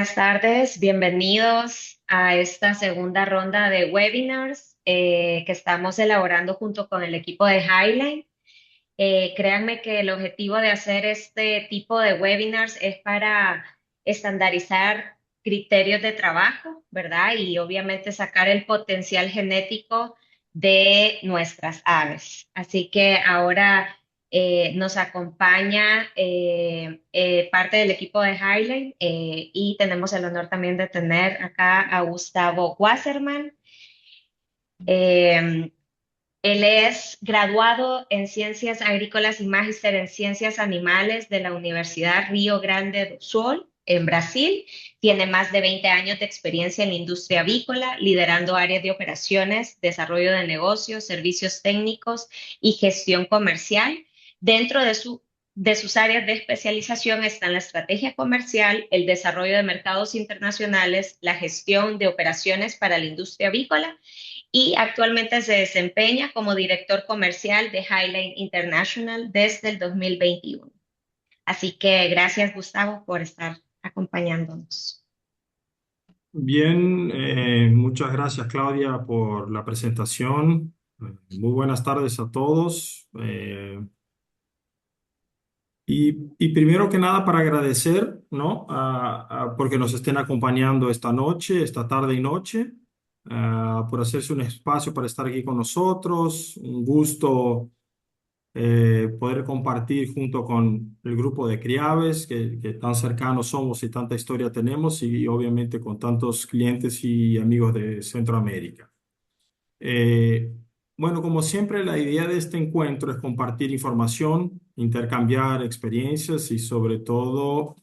Buenas tardes, bienvenidos a esta segunda ronda de webinars que estamos elaborando junto con el equipo de Highline. Créanme que el objetivo de hacer este tipo de webinars es para estandarizar criterios de trabajo, ¿verdad? Y obviamente sacar el potencial genético de nuestras aves. Así que ahora nos acompaña parte del equipo de Highline y tenemos el honor también de tener acá a Gustavo Wasserman. Eh, Él es graduado en Ciencias Agrícolas y Magíster en Ciencias Animales de la Universidad Río Grande do Sul, en Brasil. Tiene más de 20 años de experiencia en la industria avícola, liderando áreas de operaciones, desarrollo de negocios, servicios técnicos y gestión comercial. Dentro de sus áreas de especialización están la estrategia comercial, el desarrollo de mercados internacionales, la gestión de operaciones para la industria avícola y actualmente se desempeña como director comercial de Highline International desde el 2021. Así que gracias, Gustavo, por estar acompañándonos. Bien, muchas gracias Claudia por la presentación. Muy buenas tardes a todos. Y primero que nada para agradecer, ¿no? Porque nos estén acompañando esta noche, esta tarde y noche, por hacerse un espacio para estar aquí con nosotros. Un gusto poder compartir junto con el grupo de Criaves, que tan cercanos somos y tanta historia tenemos, y obviamente con tantos clientes y amigos de Centroamérica. Eh, bueno, como siempre, la idea de este encuentro es compartir información, intercambiar experiencias y sobre todo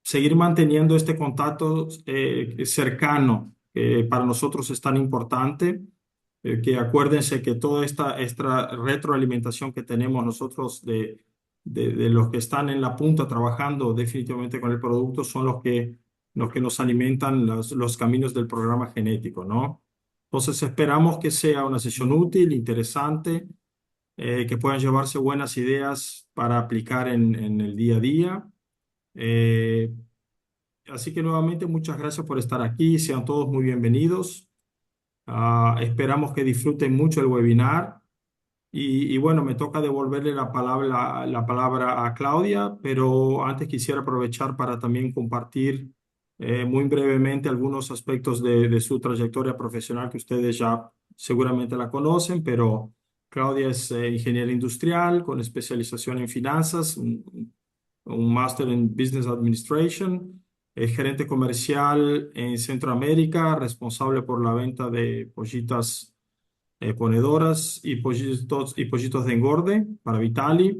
seguir manteniendo este contacto cercano, que para nosotros es tan importante. Que acuérdense que toda esta retroalimentación que tenemos nosotros de los que están en la punta trabajando definitivamente con el producto son los que nos alimentan los caminos del programa genético, ¿no? Entonces esperamos que sea una sesión útil, interesante, que puedan llevarse buenas ideas para aplicar en el día a día. Eh, Así que nuevamente muchas gracias por estar aquí, sean todos muy bienvenidos. Esperamos que disfruten mucho el webinar y bueno, me toca devolverle la palabra a Claudia, pero antes quisiera aprovechar para también compartir muy brevemente algunos aspectos de su trayectoria profesional que ustedes ya seguramente la conocen, pero Claudia es ingeniera industrial con especialización en finanzas, un máster en Business Administration, es gerente comercial en Centroamérica, responsable por la venta de pollitas ponedoras y pollitos de engorde para Vitali,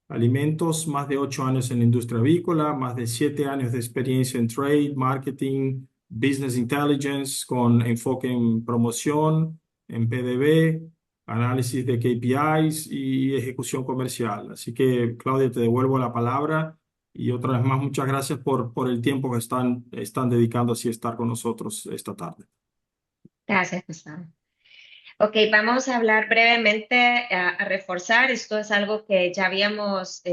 alimentos, más de 8 años en la industria avícola, más de 7 años de experiencia en trade, marketing, business intelligence con enfoque en promoción, en PDB, análisis de KPIs y ejecución comercial. Así que, Claudia, te devuelvo la palabra y otra vez más, muchas gracias por el tiempo que están dedicando así a estar con nosotros esta tarde. Gracias, Gustavo. Ok, vamos a hablar brevemente, a reforzar. Esto es algo que ya habíamos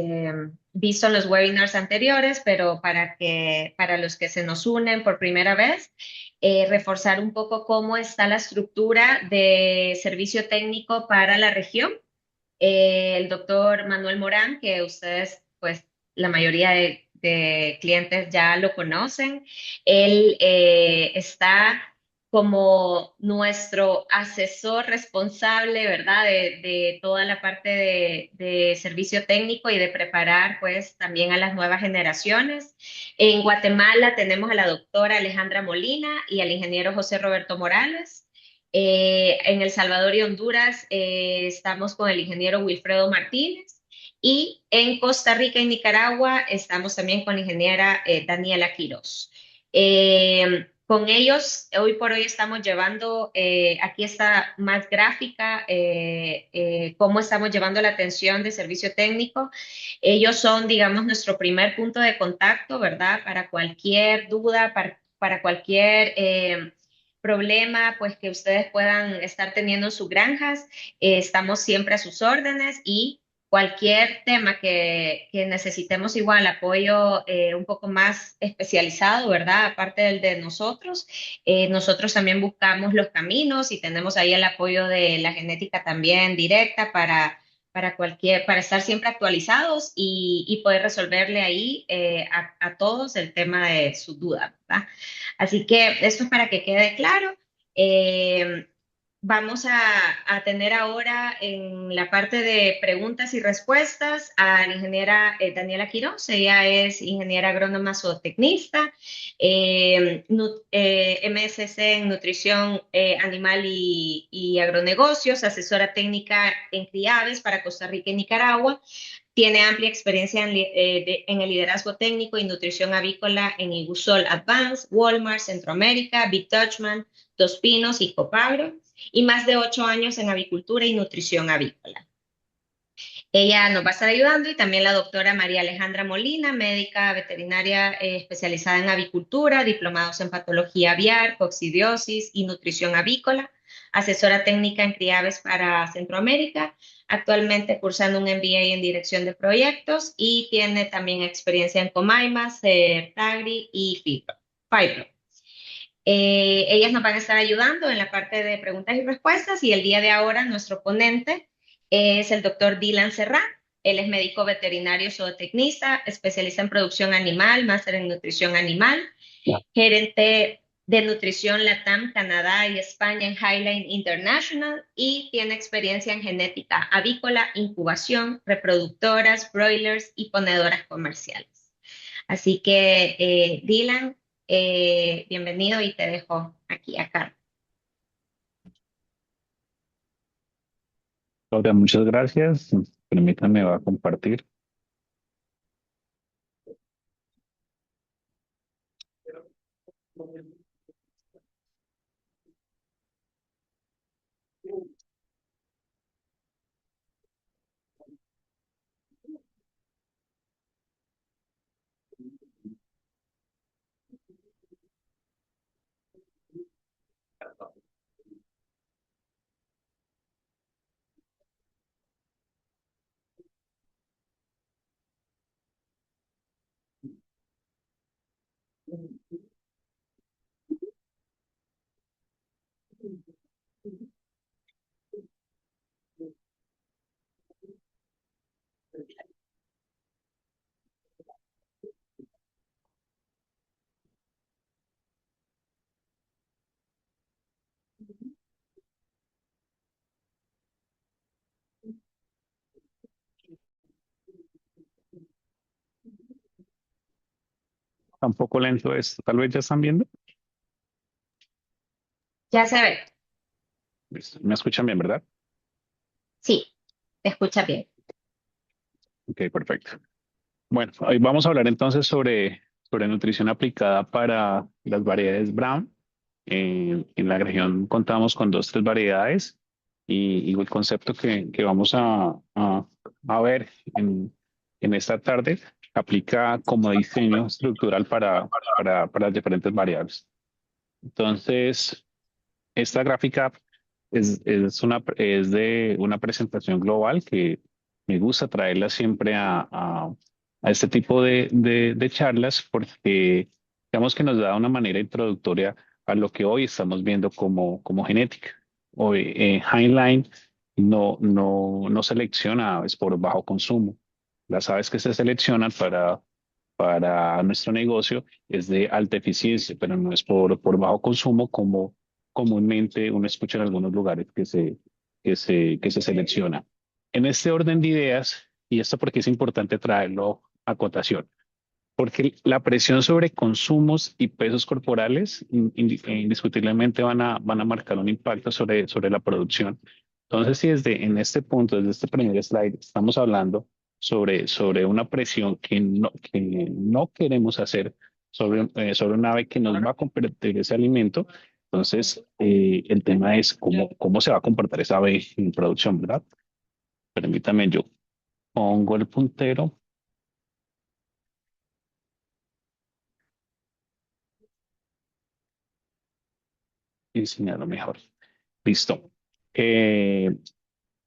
visto en los webinars anteriores, pero para los que se nos unen por primera vez, reforzar un poco cómo está la estructura de servicio técnico para la región. El doctor Manuel Morán, que ustedes, pues, la mayoría de clientes ya lo conocen. Él está como nuestro asesor responsable, ¿verdad? De toda la parte de servicio técnico y de preparar, pues, también a las nuevas generaciones. En Guatemala tenemos a la doctora Alejandra Molina y al ingeniero José Roberto Morales. En El Salvador y Honduras estamos con el ingeniero Wilfredo Martínez y en Costa Rica y Nicaragua estamos también con la ingeniera Daniela Quiroz. Con ellos, hoy por hoy estamos llevando, aquí está más gráfica, cómo estamos llevando la atención de servicio técnico. Ellos son, digamos, nuestro primer punto de contacto, ¿verdad? Para cualquier duda, para cualquier problema, pues que ustedes puedan estar teniendo en sus granjas. Estamos siempre a sus órdenes y cualquier tema que necesitemos igual apoyo un poco más especializado, ¿verdad? Aparte del de nosotros, nosotros también buscamos los caminos y tenemos ahí el apoyo de la genética también directa para estar siempre actualizados y poder resolverle ahí a todos el tema de su duda, ¿verdad? Así que esto es para que quede claro. Eh, Vamos a tener ahora en la parte de preguntas y respuestas a la ingeniera Daniela Quiroz. Ella es ingeniera agrónoma zootecnista, MSc en nutrición animal y agronegocios, asesora técnica en criaves para Costa Rica y Nicaragua. Tiene amplia experiencia en el liderazgo técnico y nutrición avícola en Igusol Advance, Walmart, Centroamérica, Big Dutchman, Dos Pinos y Copagro, y más de 8 años en avicultura y nutrición avícola. Ella nos va a estar ayudando y también la doctora María Alejandra Molina, médica veterinaria especializada en avicultura, diplomados en patología aviar, coccidiosis y nutrición avícola, asesora técnica en criaves para Centroamérica, actualmente cursando un MBA en dirección de proyectos y tiene también experiencia en Comaimas, Tagri y Fibro. Ellas nos van a estar ayudando en la parte de preguntas y respuestas y el día de ahora nuestro ponente es el doctor Dylan Serrán. Él es médico veterinario zootecnista, especialista en producción animal, máster en nutrición animal, gerente de nutrición LATAM, Canadá y España en Highline International y tiene experiencia en genética avícola, incubación, reproductoras, broilers y ponedoras comerciales. Así que, Dylan, bienvenido y te dejo aquí acá. Laura, muchas gracias. Permítanme, va a compartir. Tampoco lento esto. Tal vez ya están viendo. Ya se ve. Listo. Me escuchan bien, ¿verdad? Sí, te escucha bien. Ok, perfecto. Bueno, hoy vamos a hablar entonces sobre nutrición aplicada para las variedades Brown. En la región contamos con dos, tres variedades y el concepto que vamos a ver en esta tarde aplica como diseño estructural para las diferentes variables. Entonces, esta gráfica es de una presentación global que me gusta traerla siempre a este tipo de charlas porque digamos que nos da una manera introductoria a lo que hoy estamos viendo como genética. Hoy Highline no selecciona aves por bajo consumo. Las aves que se seleccionan para nuestro negocio es de alta eficiencia, pero no es por bajo consumo como comúnmente uno escucha en algunos lugares que se selecciona. En este orden de ideas, y esto porque es importante traerlo a cotación, porque la presión sobre consumos y pesos corporales indiscutiblemente van a marcar un impacto sobre la producción. Entonces, si en este punto, desde este primer slide, estamos hablando sobre una presión que no queremos hacer sobre un ave que nos va a competir ese alimento, entonces el tema es cómo se va a comportar esa ave en producción, ¿verdad? Permítame, yo pongo el puntero y enseñarlo mejor. Listo.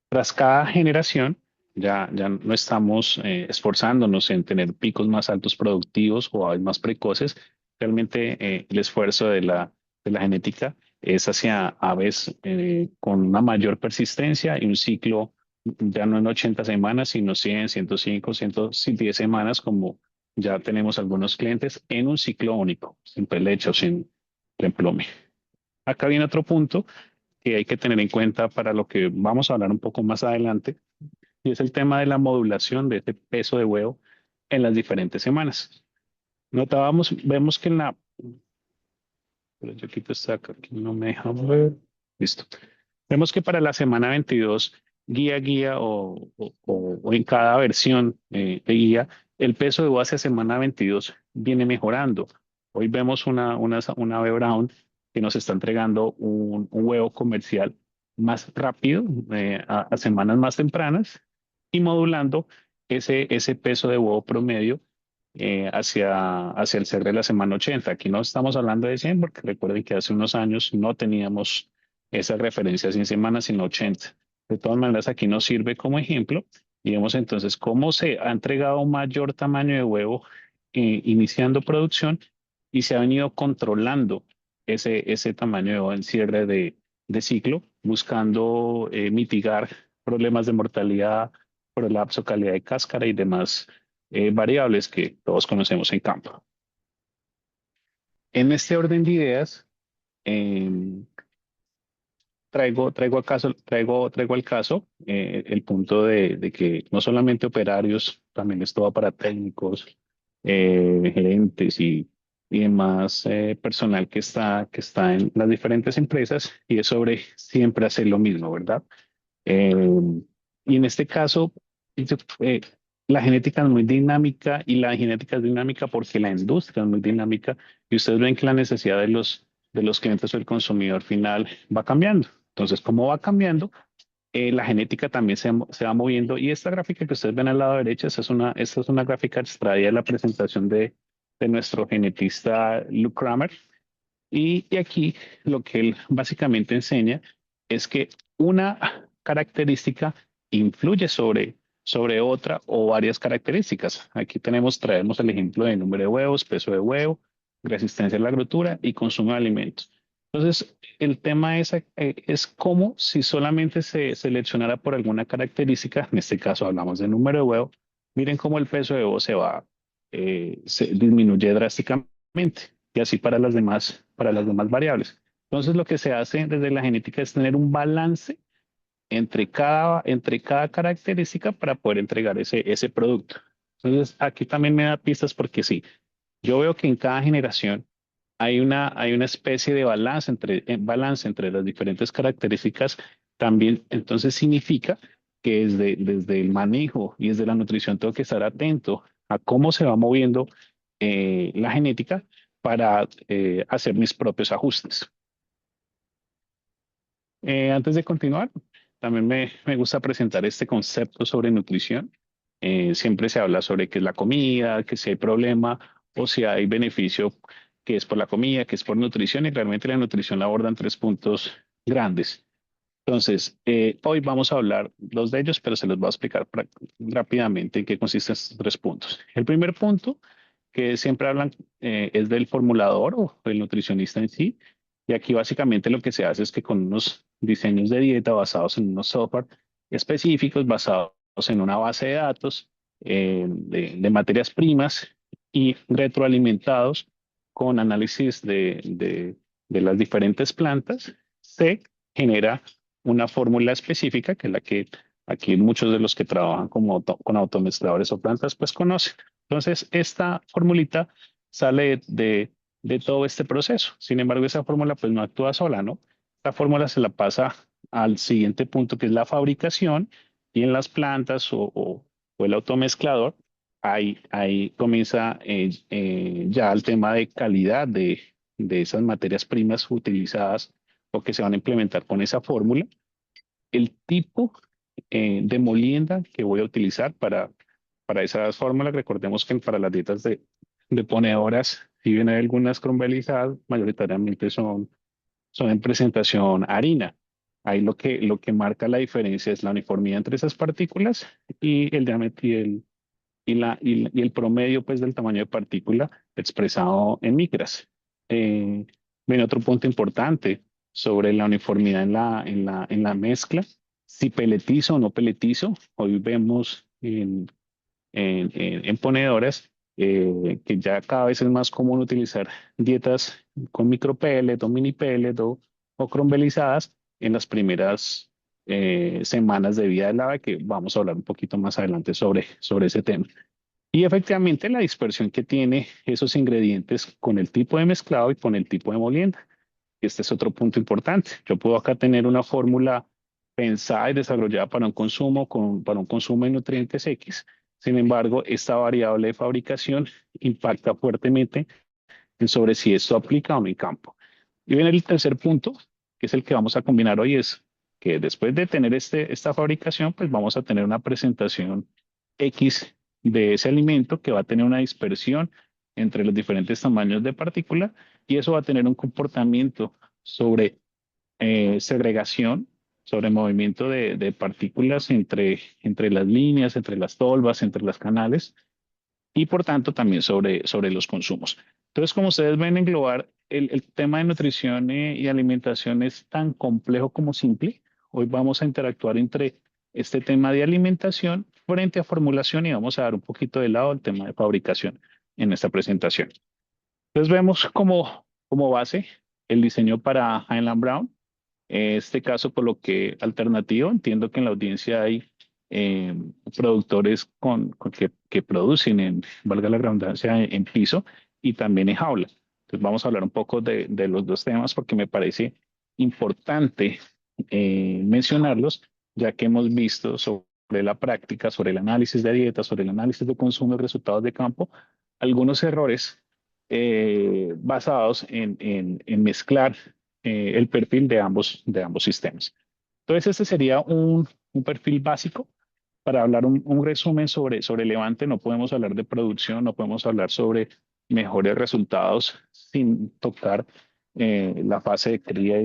Tras cada generación, ya no estamos esforzándonos en tener picos más altos productivos o aves más precoces. Realmente el esfuerzo de la genética es hacia aves con una mayor persistencia y un ciclo ya no en 80 semanas, sino 100, 105, 110 semanas, como ya tenemos algunos clientes en un ciclo único, sin pelecho, sin emplume. Acá viene otro punto que hay que tener en cuenta para lo que vamos a hablar un poco más adelante, y es el tema de la modulación de este peso de huevo en las diferentes semanas. Vemos que en la, pero yo quito esta acá, que no me deja ver. Listo. Vemos que para la semana 22, guía o en cada versión de guía, el peso de huevo hacia semana 22 viene mejorando. Hoy vemos una ave brown que nos está entregando un huevo comercial más rápido, a semanas más tempranas, y modulando ese peso de huevo promedio hacia el ser de la semana 80. Aquí no estamos hablando de 100 porque recuerden que hace unos años no teníamos esa referencia 100 semanas, sino 80. De todas maneras, aquí nos sirve como ejemplo y vemos entonces cómo se ha entregado un mayor tamaño de huevo iniciando producción y se ha venido controlando ese tamaño de huevo en cierre de ciclo, buscando mitigar problemas de mortalidad, prolapso, calidad de cáscara y demás variables que todos conocemos en campo. En este orden de ideas, em, traigo al caso el punto de que no solamente operarios, también esto va para técnicos, gerentes y demás personal que está en las diferentes empresas y es sobre siempre hacer lo mismo, ¿verdad? Eh, y en este caso, eh, la genética es muy dinámica y la genética es dinámica porque la industria es muy dinámica y ustedes ven que la necesidad de los clientes o el consumidor final va cambiando. Entonces, como va cambiando, la genética también se va moviendo y esta gráfica que ustedes ven al lado derecho, esta es una gráfica extraída de la presentación de nuestro genetista Luke Kramer y aquí lo que él básicamente enseña es que una característica influye sobre otra o varias características. Aquí traemos el ejemplo de número de huevos, peso de huevo, resistencia a la agricultura y consumo de alimentos. Entonces, el tema es como si solamente se seleccionara por alguna característica, en este caso hablamos de número de huevo, miren cómo el peso de huevo se disminuye drásticamente y así para las demás variables. Entonces, lo que se hace desde la genética es tener un balance entre cada característica para poder entregar ese producto. Entonces, aquí también me da pistas porque sí, yo veo que en cada generación hay una especie de balance entre las diferentes características. También, entonces, significa que desde el manejo y desde la nutrición tengo que estar atento a cómo se va moviendo la genética para hacer mis propios ajustes. Antes de continuar, también me gusta presentar este concepto sobre nutrición. Siempre se habla sobre qué es la comida, que si hay problema o si hay beneficio, que es por la comida, que es por nutrición, y realmente la nutrición la abordan tres puntos grandes. Entonces, hoy vamos a hablar dos de ellos, pero se los voy a explicar rápidamente en qué consisten estos tres puntos. El primer punto, que siempre hablan, es del formulador o el nutricionista en sí. Y aquí básicamente lo que se hace es que con unos diseños de dieta basados en unos software específicos, basados en una base de datos de materias primas y retroalimentados con análisis de las diferentes plantas, se genera una fórmula específica que es la que aquí muchos de los que trabajan con automezcladores o plantas pues conocen. Entonces, esta formulita sale de todo este proceso. Sin embargo, esa fórmula pues no actúa sola, ¿no? Esta fórmula se la pasa al siguiente punto que es la fabricación y en las plantas o el automezclador, ahí comienza ya el tema de calidad de esas materias primas utilizadas o que se van a implementar con esa fórmula, el tipo de molienda que voy a utilizar para esas fórmulas. Recordemos que para las dietas de ponedoras, si bien hay algunas cromvelizadas, mayoritariamente son en presentación harina. Ahí lo que marca la diferencia es la uniformidad entre esas partículas y el diámetro y el promedio pues, del tamaño de partícula expresado en micras. Eh, Viene otro punto importante sobre la uniformidad en la mezcla. Si peletizo o no peletizo, hoy vemos en ponedoras que ya cada vez es más común utilizar dietas con micropellet o mini pellet o crombelizadas en las primeras semanas de vida del ave, que vamos a hablar un poquito más adelante sobre ese tema. Y efectivamente la dispersión que tiene esos ingredientes con el tipo de mezclado y con el tipo de molienda. Este es otro punto importante. Yo puedo acá tener una fórmula pensada y desarrollada para un consumo, para un consumo de nutrientes X. Sin embargo, esta variable de fabricación impacta fuertemente en sobre si esto aplica o no en campo. Y viene el tercer punto, que es el que vamos a combinar hoy, es que después de tener esta fabricación, pues vamos a tener una presentación X de ese alimento que va a tener una dispersión entre los diferentes tamaños de partícula y eso va a tener un comportamiento sobre segregación, sobre movimiento de partículas entre las líneas, entre las tolvas, entre las canales y por tanto también sobre los consumos. Entonces, como ustedes ven englobar, el tema de nutrición y alimentación es tan complejo como simple. Hoy vamos a interactuar entre este tema de alimentación frente a formulación y vamos a dar un poquito de lado el tema de fabricación en esta presentación. Entonces vemos como base el diseño para Highland Brown. En este caso coloqué alternativo. Entiendo que en la audiencia hay eh, productores que producen, valga la redundancia, en piso y también en jaula. Entonces vamos a hablar un poco de los dos temas porque me parece importante mencionarlos, ya que hemos visto sobre la práctica, sobre el análisis de dieta, sobre el análisis de consumo y resultados de campo, algunos errores basados en mezclar el perfil de ambos sistemas. Entonces, este sería un perfil básico. Para hablar un resumen sobre Levante, no podemos hablar de producción, no podemos hablar sobre mejores resultados sin tocar la fase de cría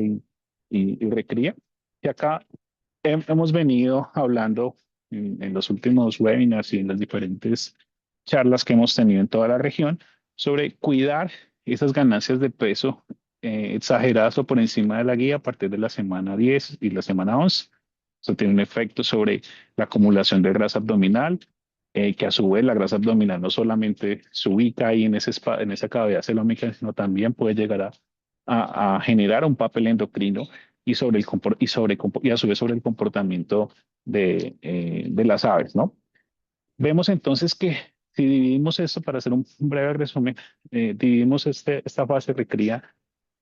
y recría. Y acá hemos venido hablando en los últimos webinars y en las diferentes charlas que hemos tenido en toda la región sobre cuidar esas ganancias de peso exageradas o por encima de la guía a partir de la semana 10 y la semana 11. Eso tiene un efecto sobre la acumulación de grasa abdominal, que a su vez la grasa abdominal no solamente se ubica ahí en esa cavidad celómica, sino también puede llegar a generar un papel endocrino y sobre y a su vez sobre el comportamiento de las aves, ¿no? Vemos entonces que si dividimos esto, para hacer un breve resumen, dividimos esta fase de cría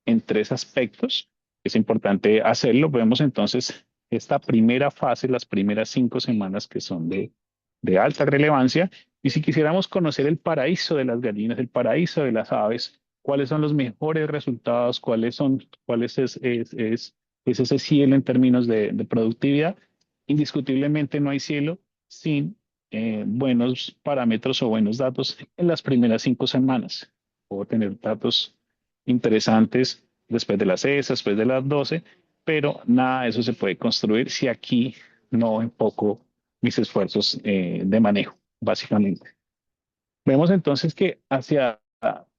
en tres aspectos. Es importante hacerlo. Vemos entonces esta primera fase, las primeras 5 semanas que son de alta relevancia. Y si quisiéramos conocer el paraíso de las gallinas, el paraíso de las aves, cuáles son los mejores resultados, cuál es ese cielo en términos de productividad, indiscutiblemente no hay cielo sin buenos parámetros o buenos datos en las primeras 5 semanas. Puedo tener datos interesantes después de las 6, después de las 12, pero nada de eso se puede construir si aquí no enfoco mis esfuerzos de manejo, básicamente. Vemos entonces que hacia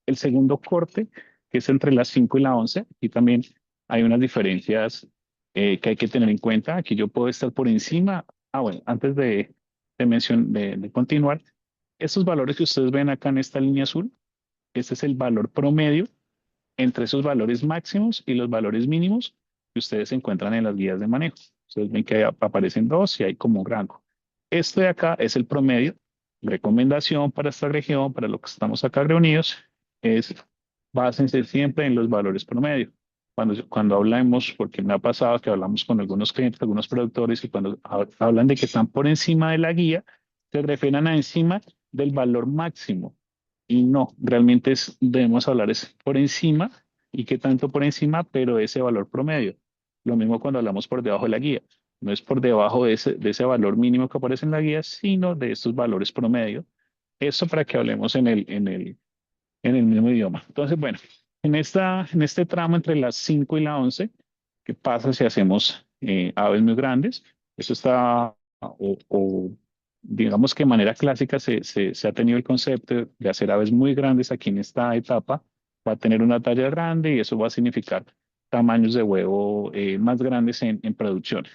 el segundo corte, que es entre las 5 y la 11, y también hay unas diferencias que hay que tener en cuenta. Aquí yo puedo estar por encima. Bueno, antes de continuar, estos valores que ustedes ven acá en esta línea azul, este es el valor promedio entre esos valores máximos y los valores mínimos que ustedes encuentran en las guías de manejo. Ustedes ven que aparecen dos y hay como un rango. Este de acá es el promedio. Recomendación para esta región, para lo que estamos acá reunidos, es básense siempre en los valores promedio. Cuando hablamos, porque me ha pasado que hablamos con algunos clientes, algunos productores, y cuando hablan de que están por encima de la guía, se refieren a encima del valor máximo. Y no, realmente debemos hablar es por encima y qué tanto por encima, pero ese valor promedio. Lo mismo cuando hablamos por debajo de la guía. No es por debajo de ese valor mínimo que aparece en la guía, sino de estos valores promedio. Esto para que hablemos en el mismo idioma. Entonces, bueno, en este tramo entre las 5 y la 11, ¿qué pasa si hacemos aves muy grandes. Eso está, digamos que de manera clásica se ha tenido el concepto de hacer aves muy grandes aquí en esta etapa. Va a tener una talla grande y eso va a significar tamaños de huevo más grandes en producción.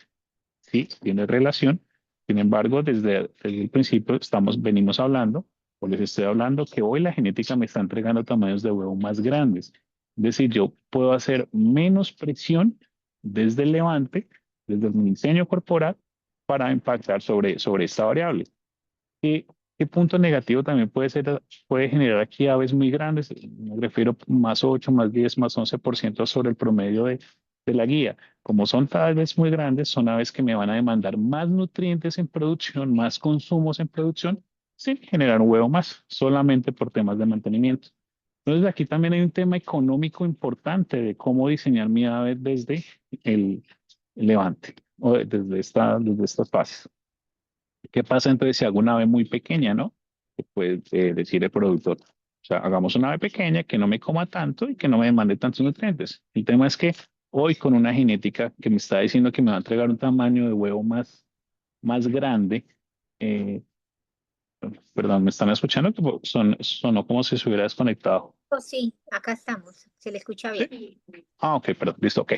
Sí, tiene relación. Sin embargo, desde el principio venimos hablando, o les estoy hablando, que hoy la genética me está entregando tamaños de huevo más grandes. Es decir, yo puedo hacer menos presión desde el levante, desde mi diseño corporal, para impactar sobre esta variable. ¿Qué, qué punto negativo también puede generar aquí aves muy grandes? Me refiero más 8 más 10 más 11% sobre el promedio de la guía. Como son aves muy grandes, son aves que me van a demandar más nutrientes en producción, más consumos en producción, sin generar un huevo más, solamente por temas de mantenimiento. Entonces aquí también hay un tema económico importante de cómo diseñar mi ave desde el levante o desde estas fases. ¿Qué pasa entonces si hago una ave muy pequeña, no? Que puede decir el productor. O sea, hagamos una ave pequeña que no me coma tanto y que no me demande tantos nutrientes. El tema es que hoy con una genética que me está diciendo que me va a entregar un tamaño de huevo más grande, eh, perdón, ¿me están escuchando? Sonó como si se hubiera desconectado. Oh, sí, acá estamos. Se le escucha bien. ¿Sí? Ah, ok, perdón, listo, ok.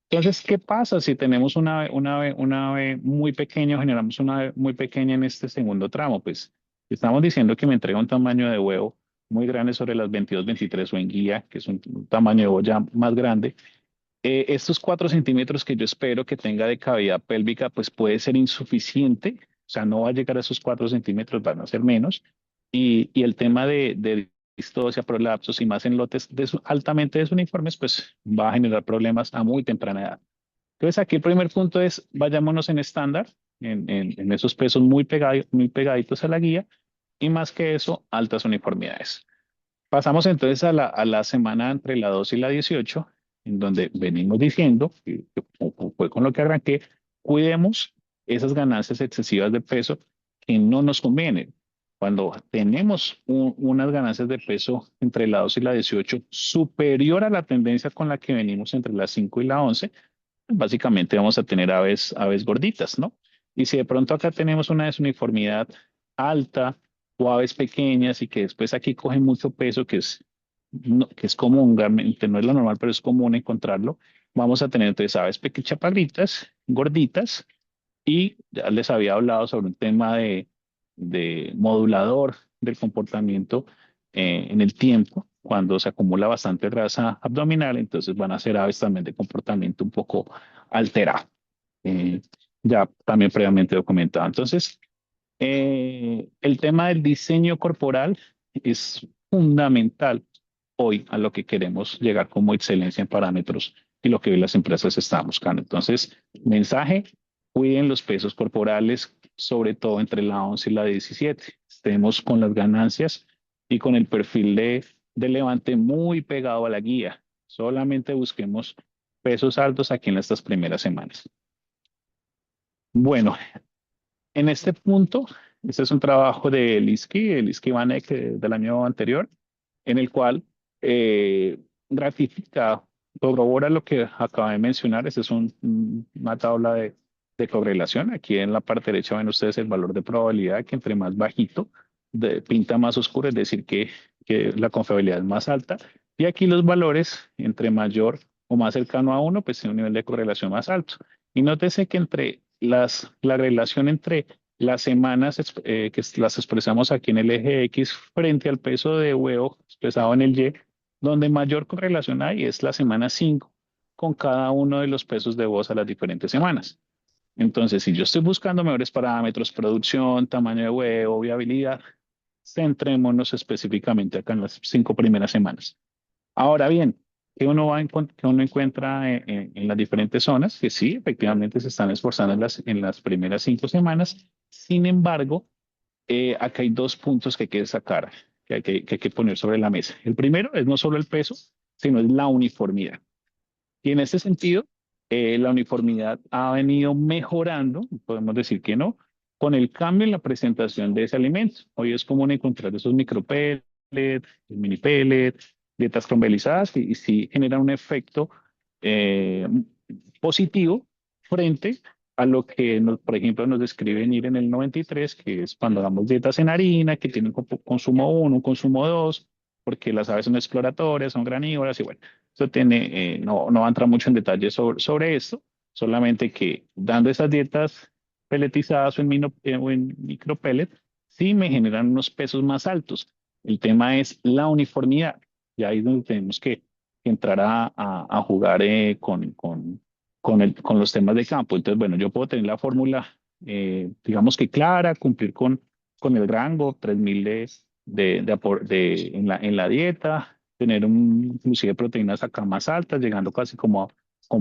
Entonces, ¿qué pasa si tenemos una ave muy pequeña o generamos una ave muy pequeña en este segundo tramo? Pues estamos diciendo que me entrega un tamaño de huevo muy grande sobre las 22, 23 o en guía, que es un tamaño de huevo ya más grande. Estos 4 centímetros que yo espero que tenga de cavidad pélvica, pues puede ser insuficiente, o sea, no va a llegar a esos 4 centímetros, van a ser menos. Y el tema de distocia, prolapsos y más en lotes altamente desuniformes, pues va a generar problemas a muy temprana edad. Entonces, aquí el primer punto es, vayámonos en estándar, en esos pesos muy pegaditos a la guía, y más que eso, altas uniformidades. Pasamos entonces a la semana entre la 2 y la 18, en donde venimos diciendo, como fue con lo que arranqué, cuidemos esas ganancias excesivas de peso que no nos convienen. Cuando tenemos unas ganancias de peso entre la 2 y la 18 superior a la tendencia con la que venimos entre la 5 y la 11, básicamente vamos a tener aves gorditas, ¿no? Y si de pronto acá tenemos una desuniformidad alta o aves pequeñas y que después aquí cogen mucho peso, que es común, realmente no es lo normal, pero es común encontrarlo, vamos a tener entonces aves chaparritas, gorditas, y ya les había hablado sobre un tema de modulador del comportamiento en el tiempo. Cuando se acumula bastante grasa abdominal, entonces van a ser aves también de comportamiento un poco alterado. Eh, ya también previamente documentado. Entonces, el tema del diseño corporal es fundamental hoy a lo que queremos llegar como excelencia en parámetros y lo que hoy las empresas están buscando. Entonces, mensaje, cuiden los pesos corporales, sobre todo entre la 11 y la 17. Estemos con las ganancias y con el perfil de levante muy pegado a la guía. Solamente busquemos pesos altos aquí en estas primeras semanas. Bueno, en este punto, este es un trabajo de Liski Vanek del año anterior, en el cual ratifica, corrobora lo que acabé de mencionar. Esta es una tabla de correlación. Aquí en la parte derecha ven ustedes el valor de probabilidad, que entre más bajito, pinta más oscuro, es decir, que la confiabilidad es más alta. Y aquí los valores, entre mayor o más cercano a uno, pues tiene un nivel de correlación más alto. Y nótese que la relación entre las semanas que las expresamos aquí en el eje X frente al peso de huevo expresado en el Y, donde mayor correlación hay es la semana 5 con cada uno de los pesos de voz a las diferentes semanas. Entonces, si yo estoy buscando mejores parámetros, producción, tamaño de huevo, viabilidad, centrémonos específicamente acá en las 5 primeras semanas. Ahora bien, ¿qué uno encuentra en las diferentes zonas? Que sí, efectivamente se están esforzando en las primeras 5 semanas. Sin embargo, acá hay 2 puntos que hay que sacar, que hay que poner sobre la mesa. El primero es no solo el peso, sino es la uniformidad. Y en este sentido, la uniformidad ha venido mejorando, podemos decir que no, con el cambio en la presentación de ese alimento. Hoy es común encontrar esos micropellets, mini pellets, dietas cromvelizadas y sí generan un efecto eh, positivo frente a lo que, por ejemplo, nos describe NIR en el 93, que es cuando damos dietas en harina, que tienen un consumo 1, un consumo 2, porque las aves son exploratorias, son granívoras, y bueno, esto tiene, no va a entrar mucho en detalle sobre esto, solamente que dando esas dietas peletizadas o en micropellet, sí me generan unos pesos más altos. El tema es la uniformidad, y ahí es donde tenemos que entrar a jugar con los temas de campo. Entonces, bueno, yo puedo tener la fórmula, digamos que clara, cumplir con el rango, 3000 en la dieta, tener inclusive proteínas acá más altas, llegando casi como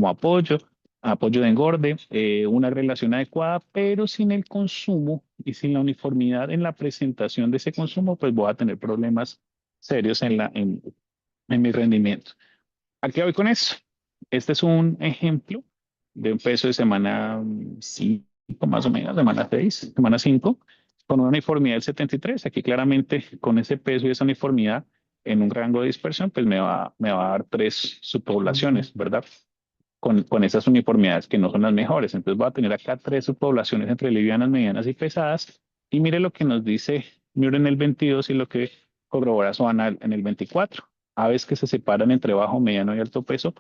apoyo de engorde, una relación adecuada, pero sin el consumo y sin la uniformidad en la presentación de ese consumo, pues voy a tener problemas serios en mi rendimiento. ¿A qué voy con eso? Este es un ejemplo de un peso de semana 5, más o menos, semana 6, semana 5, con una uniformidad del 73. Aquí claramente con ese peso y esa uniformidad en un rango de dispersión, pues me va a dar 3 subpoblaciones, ¿verdad? Con esas uniformidades que no son las mejores. Entonces voy a tener acá 3 subpoblaciones entre livianas, medianas y pesadas. Y mire lo que nos dice Muir en el 22 y lo que corrobora Soana en el 24. Aves que se separan entre bajo, mediano y alto peso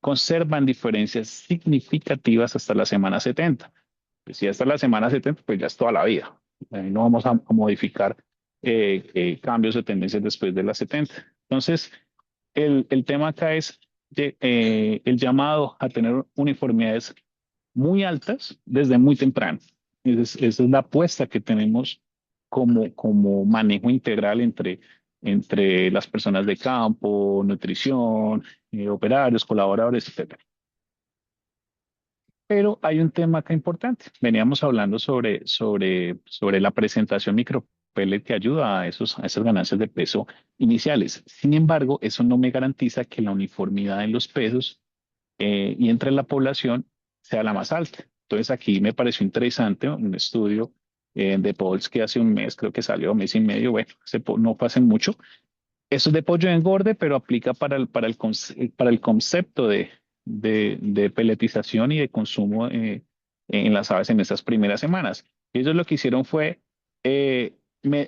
conservan diferencias significativas hasta la semana 70. Pues si hasta la semana 70, pues ya es toda la vida. Ahí no vamos a modificar cambios de tendencias después de las 70. Entonces, el tema acá es el llamado a tener uniformidades muy altas desde muy temprano. Esa es la apuesta que tenemos como manejo integral entre las personas de campo, nutrición, operarios, colaboradores, etcétera. Pero hay un tema acá importante. Veníamos hablando sobre la presentación micropellet que ayuda a esas ganancias de peso iniciales. Sin embargo, eso no me garantiza que la uniformidad en los pesos y entre la población sea la más alta. Entonces aquí me pareció interesante un estudio de Pauls que hace un mes, creo que salió, mes y medio, bueno, no pasa mucho. Eso es de pollo de engorde, pero aplica para el concepto de peletización y de consumo en las aves en esas primeras semanas. Ellos lo que hicieron fue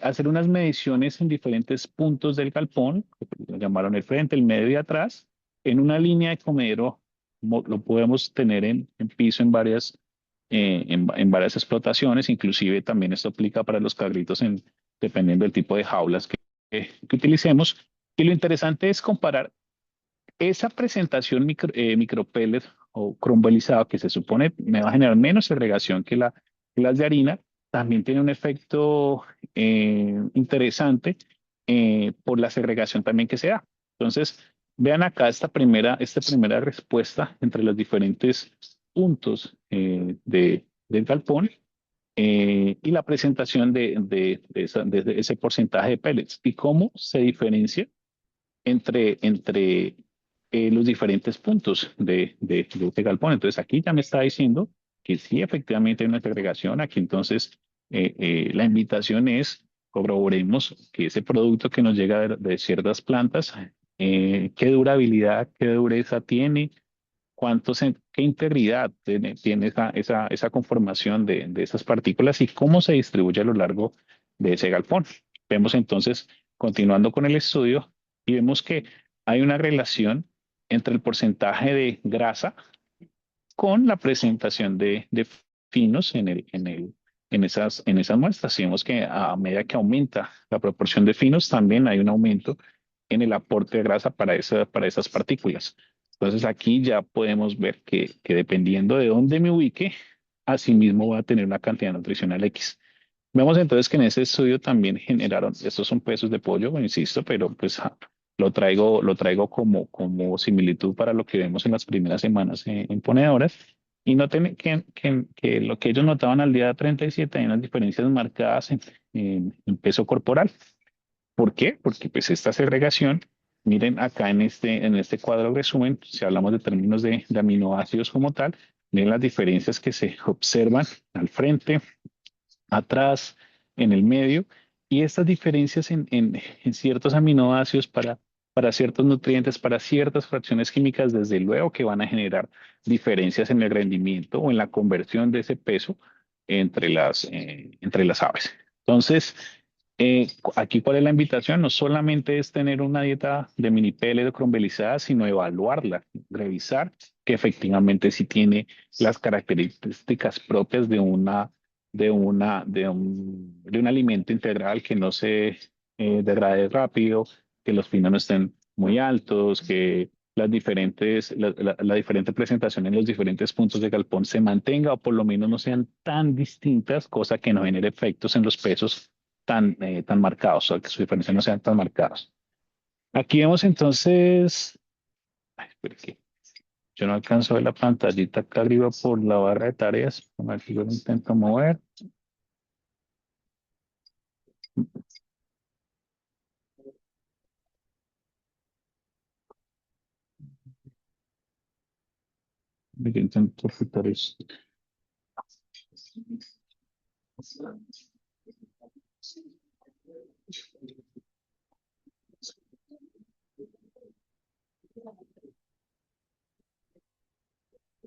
hacer unas mediciones en diferentes puntos del galpón, que lo llamaron el frente, el medio y atrás, en una línea de comedero. Lo podemos tener en piso en varias explotaciones, inclusive también esto aplica para los cabritos dependiendo del tipo de jaulas que utilicemos. Y lo interesante es comparar esa presentación micropellet o crombolizado que se supone me va a generar menos segregación que las de harina, también tiene un efecto interesante por la segregación también que se da. Entonces, vean acá esta primera respuesta entre los diferentes puntos del galpón y la presentación de ese porcentaje de pellets y cómo se diferencia entre los diferentes puntos de este galpón. Entonces aquí ya me está diciendo que sí, efectivamente hay una segregación. Aquí entonces la invitación es corroboremos que ese producto que nos llega de ciertas plantas, qué durabilidad, qué dureza tiene, qué integridad tiene esa conformación de esas partículas y cómo se distribuye a lo largo de ese galpón. Vemos entonces, continuando con el estudio, y vemos que hay una relación entre el porcentaje de grasa con la presentación de finos en esas muestras. Y vemos que a medida que aumenta la proporción de finos, también hay un aumento en el aporte de grasa para esas partículas. Entonces aquí ya podemos ver que dependiendo de dónde me ubique, asimismo va a tener una cantidad nutricional X. Vemos entonces que en ese estudio también generaron, estos son pesos de pollo, insisto, pero pues lo traigo como similitud para lo que vemos en las primeras semanas en ponedoras. Y noten que lo que ellos notaban al día 37 hay unas diferencias marcadas en peso corporal. ¿Por qué? Porque pues esta segregación, miren acá en este cuadro resumen, si hablamos de términos de aminoácidos como tal, miren las diferencias que se observan al frente, atrás, en el medio, y estas diferencias en ciertos aminoácidos para para ciertos nutrientes, para ciertas fracciones químicas, desde luego que van a generar diferencias en el rendimiento o en la conversión de ese peso entre las aves. Entonces, aquí cuál es la invitación, no solamente es tener una dieta de mini pellets o crombelizada, sino evaluarla, revisar que efectivamente sí tiene las características propias de un alimento integral que no se degrade rápido, que los pinos no estén muy altos, que la diferente presentación en los diferentes puntos de galpón se mantenga o por lo menos no sean tan distintas, cosa que no genere efectos en los pesos tan marcados, o que sus diferencias no sean tan marcadas. Aquí vemos entonces, ay, espera que yo no alcanzo a ver la pantallita acá arriba por la barra de tareas. Aquí yo lo intento mover. Yo intento quitar esto.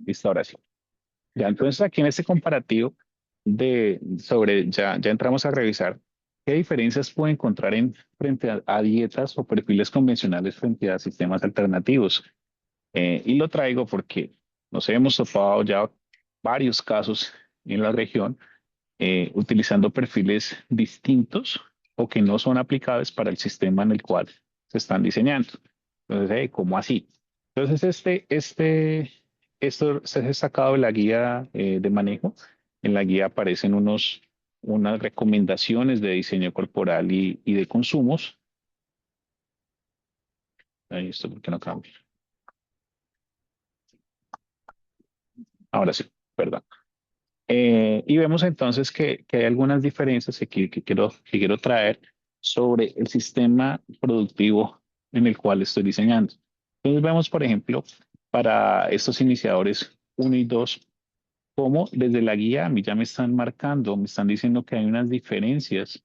Listo, ahora sí. Ya, entonces aquí en este comparativo ya entramos a revisar qué diferencias puede encontrar frente a dietas o perfiles convencionales frente a sistemas alternativos. Y lo traigo porque nos hemos topado ya varios casos en la región utilizando perfiles distintos o que no son aplicables para el sistema en el cual se están diseñando. Entonces, ¿cómo así? Entonces, esto se ha sacado de la guía de manejo. En la guía aparecen unas recomendaciones de diseño corporal y de consumos. Ahí esto, ¿por qué no cambia? Ahora sí, perdón. Y vemos entonces que hay algunas diferencias que quiero traer sobre el sistema productivo en el cual estoy diseñando. Entonces vemos, por ejemplo, para estos iniciadores uno y 2 cómo desde la guía a mí ya me están marcando, me están diciendo que hay unas diferencias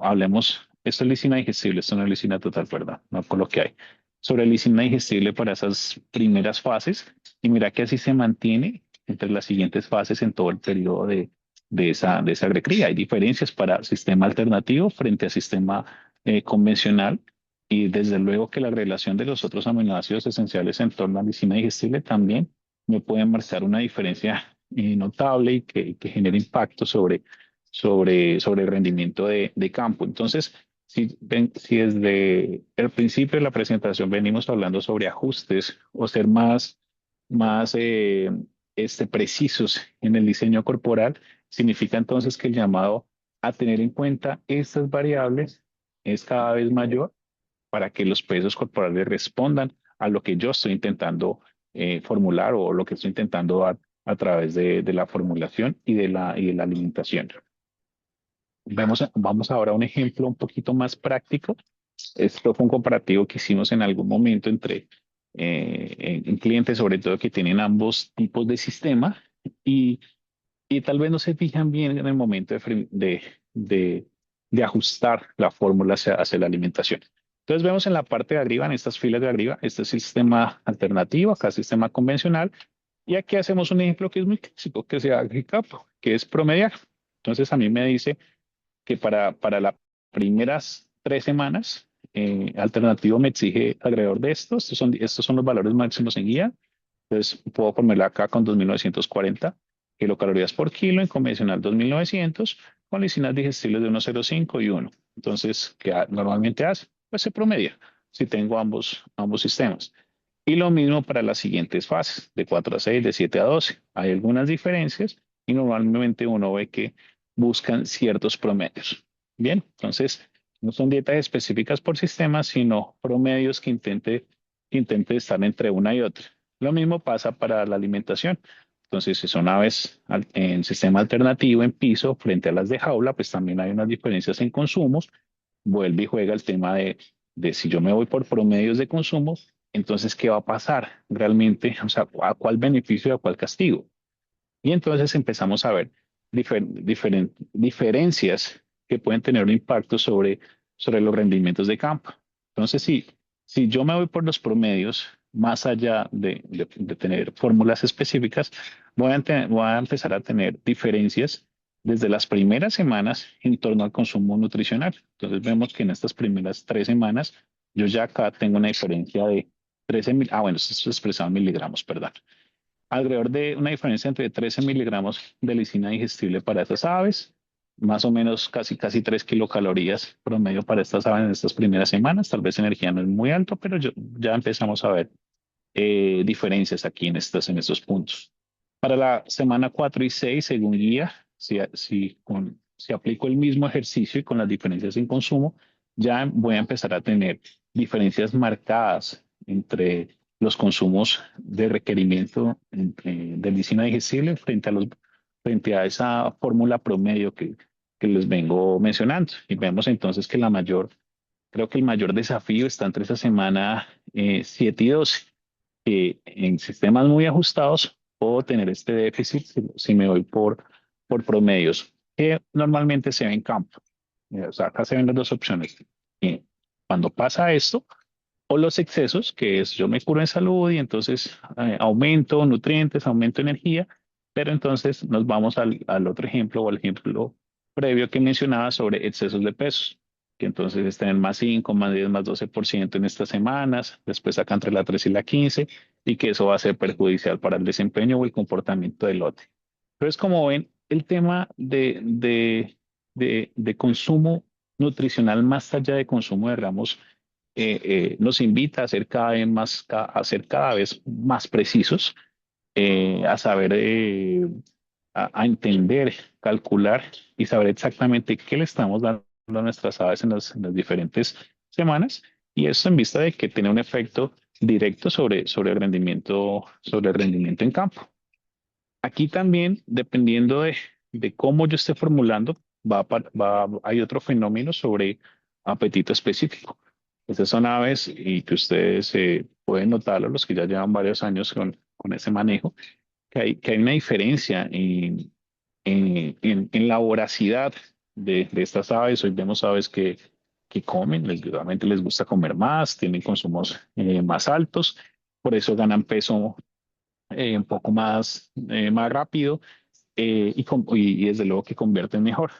hablemos, esto es lisina digestible, esto no es lisina total, ¿verdad? No con lo que hay. Sobre lisina digestible para esas primeras fases, y mira que así se mantiene entre las siguientes fases en todo el periodo de esa agrecría. Hay diferencias para sistema alternativo frente a sistema convencional, y desde luego que la relación de los otros aminoácidos esenciales en torno a la lisina digestible también me pueden marcar una diferencia notable y que genere impacto sobre el rendimiento de campo. Entonces, si desde el principio de la presentación venimos hablando sobre ajustes o ser más precisos en el diseño corporal, significa entonces que el llamado a tener en cuenta estas variables es cada vez mayor para que los pesos corporales respondan a lo que yo estoy intentando formular o lo que estoy intentando dar a través de la formulación y de la alimentación. Vamos ahora a un ejemplo un poquito más práctico. Esto fue un comparativo que hicimos en algún momento entre en clientes, sobre todo que tienen ambos tipos de sistema y, y tal vez no se fijan bien en el momento de, de ajustar la fórmula hacia la alimentación. Entonces vemos en la parte de arriba, en estas filas de arriba, este es el sistema alternativo, acá sistema convencional, y aquí hacemos un ejemplo que es muy clásico, que se hace capo, que es promediar. Entonces a mí me dice que para las primeras 3 semanas, alternativo me exige alrededor de estos son los valores máximos en guía. Entonces puedo ponerla acá con 2.940 kilocalorías por kilo, en convencional 2.900, con lisinas digestibles de 1,05 y 1. Entonces, normalmente hace? Pues se promedia si tengo ambos sistemas. Y lo mismo para las siguientes fases, de 4 a 6, de 7 a 12. Hay algunas diferencias y normalmente uno ve que buscan ciertos promedios. Bien, entonces no son dietas específicas por sistema, sino promedios que intente estar entre una y otra. Lo mismo pasa para la alimentación. Entonces, si son aves en sistema alternativo en piso frente a las de jaula, pues también hay unas diferencias en consumos. Vuelve y juega el tema de si yo me voy por promedios de consumo, entonces, ¿qué va a pasar realmente? O sea, ¿a cuál beneficio y a cuál castigo? Y entonces empezamos a ver diferencias que pueden tener un impacto sobre los rendimientos de campo. Entonces, si yo me voy por los promedios, más allá de tener fórmulas específicas, voy a empezar a tener diferencias desde las primeras semanas en torno al consumo nutricional. Entonces, vemos que en estas primeras 3 semanas, yo ya acá tengo una diferencia de 13 mil, bueno, esto es expresado en miligramos, perdón. Alrededor de una diferencia entre 13 miligramos de lisina digestible para estas aves, más o menos casi 3 kilocalorías promedio para estas aves en estas primeras semanas. Tal vez energía no es muy alto, pero ya empezamos a ver diferencias aquí en estos puntos. Para la semana 4 y 6, según guía, si aplico el mismo ejercicio y con las diferencias en consumo, ya voy a empezar a tener diferencias marcadas entre los consumos de requerimiento de lisina digestible frente a esa fórmula promedio que les vengo mencionando. Y vemos entonces que creo que el mayor desafío está entre esa semana 7 y 12 en sistemas muy ajustados puedo tener este déficit si me voy por promedios, que normalmente se ve en campo. O sea, acá se ven las dos opciones. Cuando pasa esto, o los excesos, que es yo me curo en salud y entonces aumento nutrientes, aumento energía, pero entonces nos vamos al otro ejemplo o al ejemplo previo que mencionaba sobre excesos de pesos, que entonces estén en más 5 más 10 más 12% en estas semanas, después acá entre la 3 y la 15 y que eso va a ser perjudicial para el desempeño o el comportamiento del lote. Entonces, como ven, el tema de consumo nutricional más allá de consumo de gramos nos invita a ser a ser cada vez más precisos, a saber, a entender, calcular y saber exactamente qué le estamos dando a nuestras aves en las diferentes semanas. Y esto en vista de que tiene un efecto directo sobre el rendimiento en campo. Aquí también, dependiendo de cómo yo esté formulando, hay otro fenómeno sobre apetito específico. Esas son aves y que ustedes pueden notarlo, los que ya llevan varios años con ese manejo, que hay una diferencia en la voracidad de estas aves. Hoy vemos aves que comen, realmente les gusta comer más, tienen consumos más altos, por eso ganan peso un poco más rápido y desde luego que convierten mejor.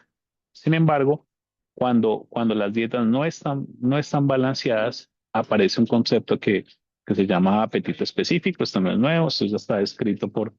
Sin embargo, cuando las dietas no están balanceadas, aparece un concepto que se llama apetito específico. Esto no es nuevo, esto ya está escrito por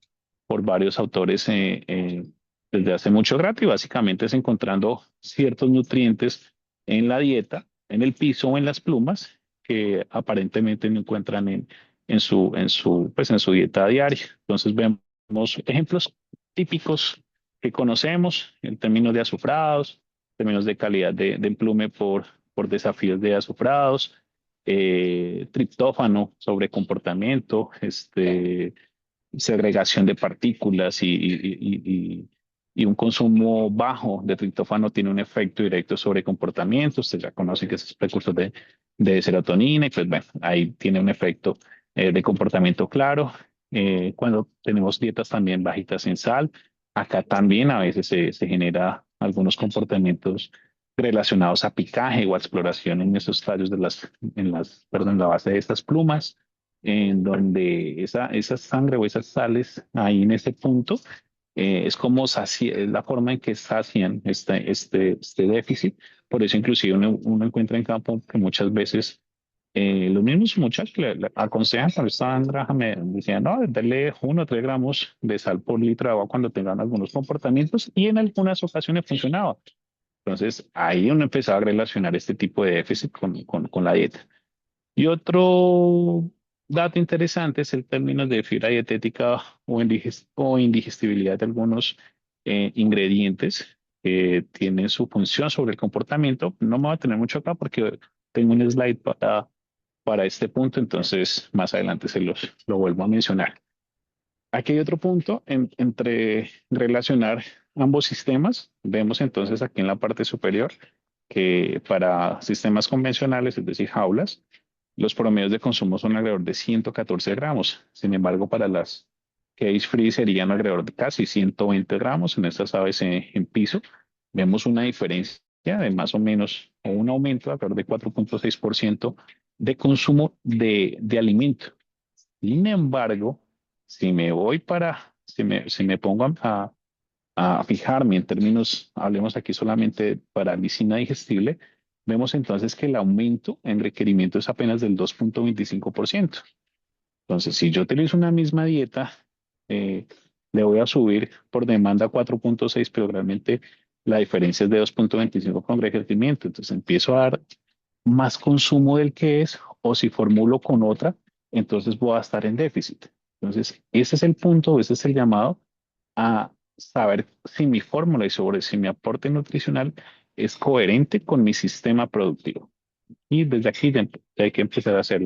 varios autores desde hace mucho rato y básicamente es encontrando ciertos nutrientes en la dieta, en el piso o en las plumas que aparentemente no encuentran pues en su dieta diaria. Entonces vemos ejemplos típicos que conocemos en términos de azufrados, términos de calidad de emplume por desafíos de azufrados, triptófano sobre comportamiento, segregación de partículas y un consumo bajo de triptófano tiene un efecto directo sobre comportamiento. Ustedes ya conocen que es precursor de serotonina y pues bueno, ahí tiene un efecto de comportamiento claro. Cuando tenemos dietas también bajitas en sal, acá también a veces se genera algunos comportamientos relacionados a picaje o a exploración en esos tallos perdón, en la base de estas plumas en donde esa sangre o esas sales ahí en ese punto es como es la forma en que sacian este déficit. Por eso inclusive uno encuentra en campo que muchas veces los mismos muchachos le aconsejan cuando estaban en granja me decían, no, darle 1 o 3 gramos de sal por litro de agua cuando tengan algunos comportamientos y en algunas ocasiones funcionaba. Entonces ahí uno empezaba a relacionar este tipo de déficit con la dieta. Y otro dato interesante es el término de fibra dietética o indigestibilidad de algunos ingredientes que tienen su función sobre el comportamiento. No me voy a tener mucho acá porque tengo un slide para este punto, entonces más adelante lo vuelvo a mencionar. Aquí hay otro punto entre relacionar ambos sistemas. Vemos entonces aquí en la parte superior que para sistemas convencionales, es decir, jaulas, los promedios de consumo son alrededor de 114 gramos. Sin embargo, para las cage free serían alrededor de casi 120 gramos en estas aves en piso. Vemos una diferencia ya de más o menos, o un aumento de alrededor de 4,6% de consumo de alimento. Sin embargo, si me pongo a fijarme en términos, hablemos aquí solamente para medicina digestible, vemos entonces que el aumento en requerimiento es apenas del 2,25%. Entonces, si yo utilizo una misma dieta, eh, le voy a subir por demanda 4,6, pero realmente la diferencia es de 2,25 con requerimiento. Entonces, empiezo a dar más consumo del que es, o si formulo con otra, entonces voy a estar en déficit. Entonces, ese es el punto, ese es el llamado a saber si mi fórmula y sobre si mi aporte nutricional es coherente con mi sistema productivo. Y desde aquí ya hay que empezar a hacer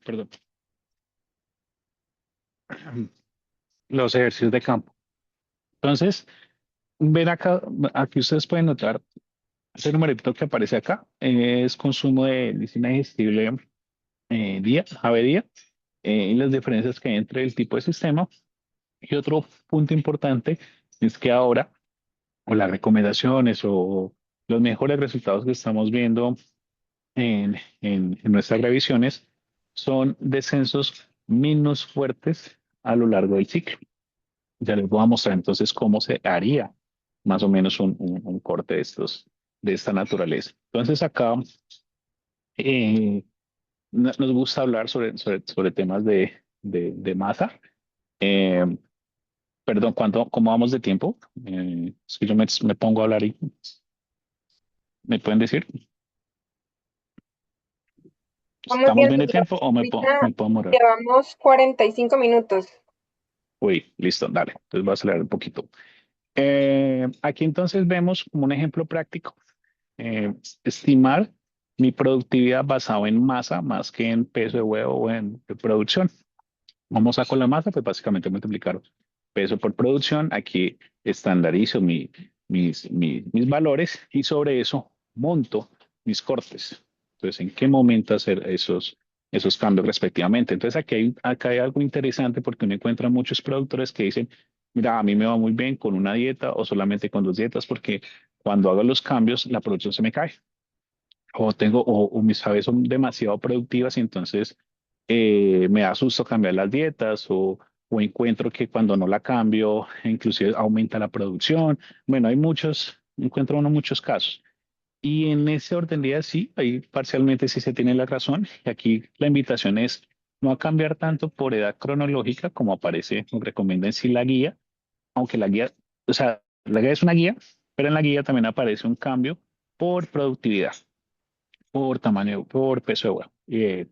perdón, los ejercicios de campo. Entonces, ven acá, aquí ustedes pueden notar ese numerito que aparece acá, es consumo de lisina digestible día, ave día, y las diferencias que hay entre el tipo de sistema. Y otro punto importante es que ahora, o las recomendaciones o los mejores resultados que estamos viendo en nuestras revisiones son descensos menos fuertes a lo largo del ciclo. Ya les voy a mostrar entonces cómo se haría más o menos un corte de esta naturaleza. Entonces acá eh, nos gusta hablar sobre temas de masa. Eh, Perdón, ¿cómo vamos de tiempo? Es que yo me pongo a hablar y ¿me pueden decir? Vamos ¿Estamos bien, bien de doctor. tiempo o Ahorita me puedo morar? llevamos 45 minutos. Uy, listo, dale. Entonces voy a acelerar un poquito. Aquí entonces vemos como un ejemplo práctico, estimar mi productividad basado en masa más que en peso de huevo o en de producción. Vamos a con la masa, pues básicamente multiplicar peso por producción. Aquí estandarizo mis valores y sobre eso monto mis cortes. Entonces, ¿en qué momento hacer esos cambios respectivamente? Entonces, acá hay algo interesante porque uno encuentra muchos productores que dicen, mira, a mí me va muy bien con una dieta o solamente con dos dietas porque cuando hago los cambios, la producción se me cae o mis aves son demasiado productivas y entonces me da susto cambiar las dietas o encuentro que cuando no la cambio, inclusive aumenta la producción. Bueno, encuentro uno muchos casos. Y en ese orden de ideas sí, ahí parcialmente sí se tiene la razón. Y aquí la invitación es no a cambiar tanto por edad cronológica como aparece, nos recomienda en sí la guía, aunque la guía, o sea, la guía es una guía, pero en la guía también aparece un cambio por productividad por tamaño, por peso de huevo,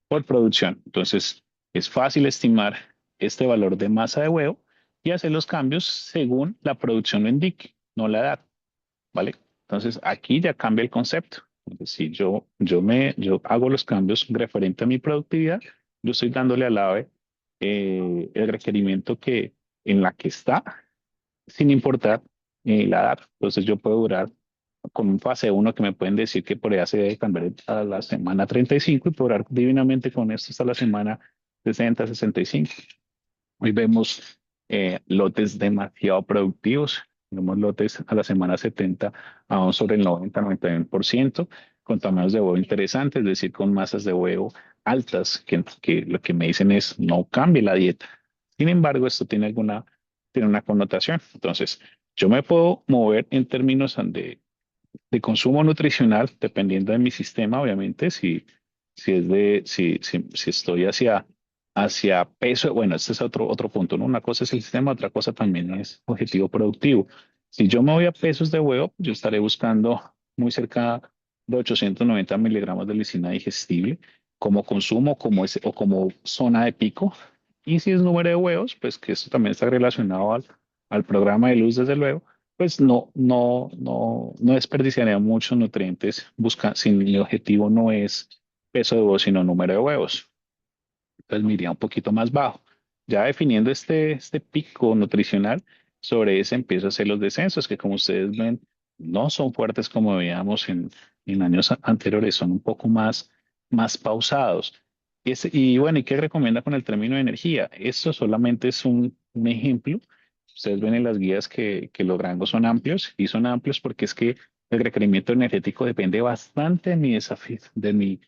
por producción. Entonces, es fácil estimar este valor de masa de huevo y hacer los cambios según la producción lo indique, no la edad, ¿vale? Entonces, aquí ya cambia el concepto. Entonces, si yo hago los cambios referente a mi productividad, yo estoy dándole al AVE el requerimiento que en la que está, sin importar la edad. Entonces, yo puedo durar con un fase uno que me pueden decir que por allá se debe cambiar a la semana 35 y probar divinamente con esto hasta la semana 60, 65. Hoy vemos lotes demasiado productivos, vemos lotes a la semana 70 aún sobre el 90, 91%, con tamaños de huevo interesantes, es decir, con masas de huevo altas, que lo que me dicen es no cambie la dieta. Sin embargo, esto tiene una connotación. Entonces, yo me puedo mover en términos de consumo nutricional, dependiendo de mi sistema, obviamente, si estoy hacia peso, bueno, este es otro punto, ¿no? Una cosa es el sistema, otra cosa también es objetivo productivo. Si yo me voy a pesos de huevo, yo estaré buscando muy cerca de 890 miligramos de lisina digestible como consumo o como zona de pico. Y si es número de huevos, pues que esto también está relacionado al programa de luz, desde luego pues no desperdiciaría muchos nutrientes si mi objetivo no es peso de huevos, sino número de huevos. Entonces me iría un poquito más bajo. Ya definiendo este pico nutricional, sobre ese empiezo a hacer los descensos, que como ustedes ven, no son fuertes como veíamos en años anteriores, son un poco más pausados. Y bueno, ¿y qué recomienda con el término de energía? Esto solamente es un ejemplo Ustedes ven en las guías que los rangos son amplios y son amplios porque es que el requerimiento energético depende bastante de mi desafío, de mi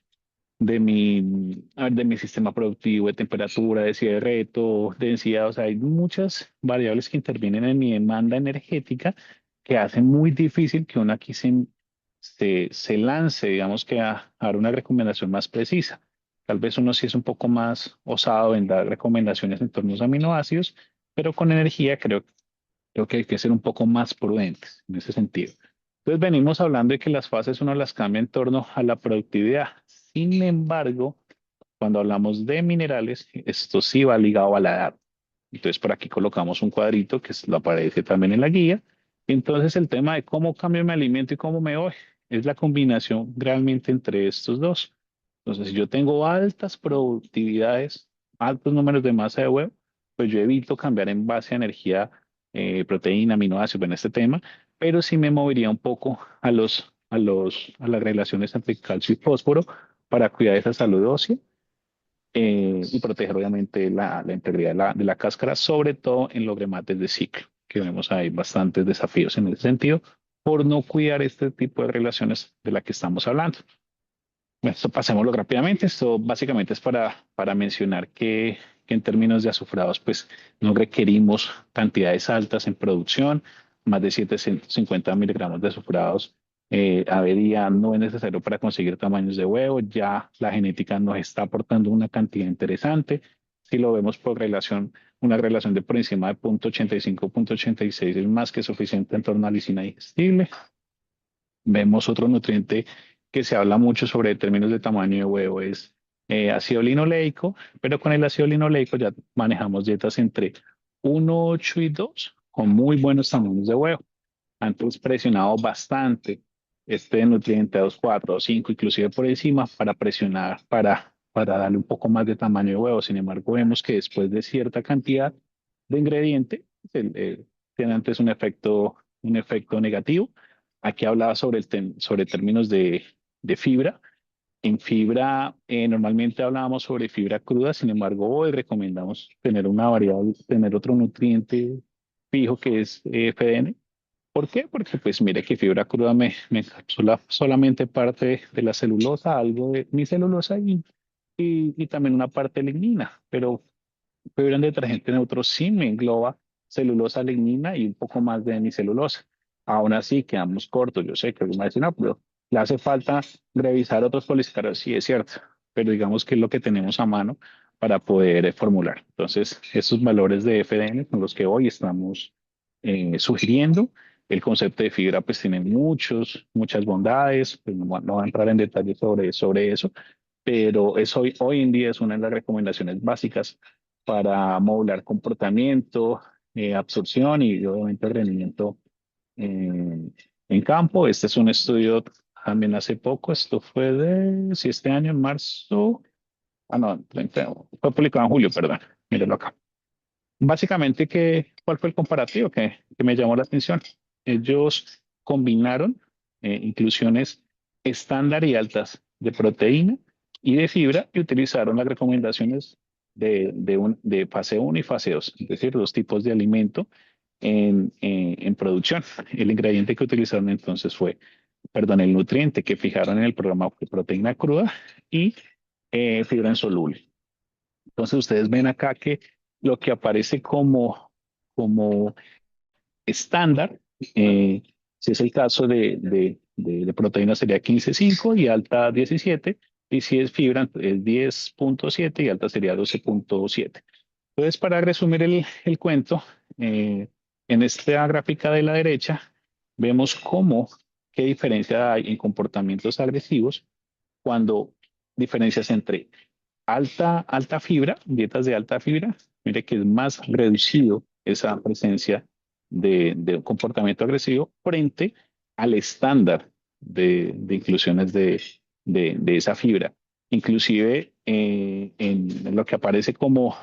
sistema productivo, de temperatura, de cierre de reto, densidad. O sea, hay muchas variables que intervienen en mi demanda energética que hacen muy difícil que uno aquí se lance, digamos que a dar una recomendación más precisa. Tal vez uno sí es un poco más osado en dar recomendaciones en torno a los aminoácidos, pero con energía creo que hay que ser un poco más prudentes en ese sentido. Entonces venimos hablando de que las fases uno las cambia en torno a la productividad. Sin embargo, cuando hablamos de minerales, esto sí va ligado a la edad. Entonces por aquí colocamos un cuadrito lo aparece también en la guía. Entonces el tema de cómo cambio mi alimento y cómo me voy es la combinación realmente entre estos dos. Entonces si yo tengo altas productividades, altos números de masa de huevo, pues yo evito cambiar en base a energía, proteína, aminoácidos en este tema, pero sí me movería un poco a las relaciones entre calcio y fósforo para cuidar esa salud ósea y proteger obviamente la integridad de la cáscara, sobre todo en los remates de ciclo, que vemos ahí bastantes desafíos en ese sentido por no cuidar este tipo de relaciones de la que estamos hablando. Bueno, esto pasémoslo rápidamente. Esto básicamente es para mencionar que en términos de azufrados, pues no requerimos cantidades altas en producción, más de 750 miligramos de azufrados a día no es necesario para conseguir tamaños de huevo. Ya la genética nos está aportando una cantidad interesante. Si lo vemos por relación, una relación de por encima de 0.85, 0.86 es más que suficiente en torno a lisina digestible. Vemos otro nutriente que se habla mucho sobre términos de tamaño de huevo, es ácido linoleico, pero con el ácido linoleico ya manejamos dietas entre 1,8 y 2, con muy buenos tamaños de huevo. Antes presionado bastante este nutriente a 2,4 o 5, inclusive por encima, para presionar, para darle un poco más de tamaño de huevo. Sin embargo, vemos que después de cierta cantidad de ingrediente, tiene antes un efecto negativo. Aquí hablaba sobre términos de fibra. En fibra, normalmente hablábamos sobre fibra cruda, sin embargo, hoy recomendamos tener una variable, tener otro nutriente fijo que es FDN. ¿Por qué? Porque pues mire que fibra cruda me encapsula solamente parte de la celulosa, algo de mi celulosa y también una parte de lignina, pero fibra en detergente neutro sí me engloba celulosa, lignina y un poco más de mi celulosa. Aún así quedamos cortos. Yo sé que alguien va a decir, no, pero le hace falta revisar otros polisacáridos. Sí, es cierto, pero digamos que es lo que tenemos a mano para poder formular. Entonces, estos valores de FDN con los que hoy estamos sugiriendo. El concepto de fibra pues tiene muchas bondades, pues no voy a entrar en detalle sobre eso, pero hoy en día es una de las recomendaciones básicas para modular comportamiento, absorción y obviamente rendimiento en campo. Este es un estudio también hace poco, esto fue si este año, en marzo, no, fue publicado en julio, perdón, mírenlo acá. Básicamente, ¿cuál fue el comparativo que me llamó la atención? Ellos combinaron inclusiones estándar y altas de proteína y de fibra y utilizaron las recomendaciones de fase 1 y fase 2, es decir, dos tipos de alimento en producción. El ingrediente que utilizaron entonces el nutriente que fijaron en el programa fue proteína cruda y fibra insoluble. Entonces ustedes ven acá que lo que aparece como estándar, si es el caso de proteína sería 15,5 y alta 17, y si es fibra es 10,7 y alta sería 12,7. Entonces, para resumir el cuento, en esta gráfica de la derecha vemos qué diferencia hay en comportamientos agresivos cuando diferencias entre alta fibra, dietas de alta fibra, mire que es más reducido esa presencia de un comportamiento agresivo frente al estándar de inclusiones de esa fibra. Inclusive en lo que aparece como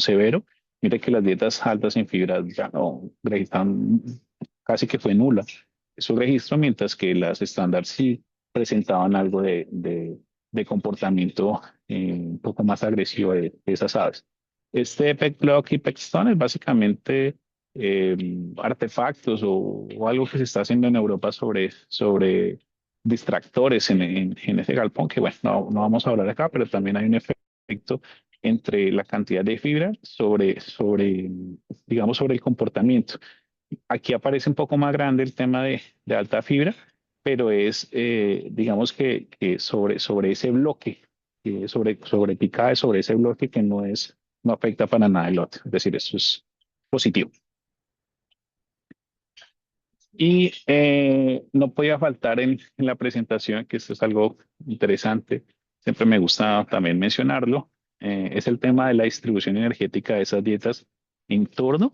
severo, mire que las dietas altas en fibra ya no registran, casi que fue nula su registro, mientras que las estándar sí presentaban algo de comportamiento un poco más agresivo de esas aves. Este pet block y pet stone es básicamente artefactos o algo que se está haciendo en Europa sobre distractores en ese galpón, que bueno, no vamos a hablar acá, pero también hay un efecto entre la cantidad de fibra digamos, sobre el comportamiento. Aquí aparece un poco más grande el tema de alta fibra, pero es, digamos que sobre ese bloque, sobre picada sobre ese bloque que no afecta para nada el lote. Es decir, eso es positivo. Y no podía faltar en la presentación, que esto es algo interesante, siempre me gusta también mencionarlo, es el tema de la distribución energética de esas dietas en torno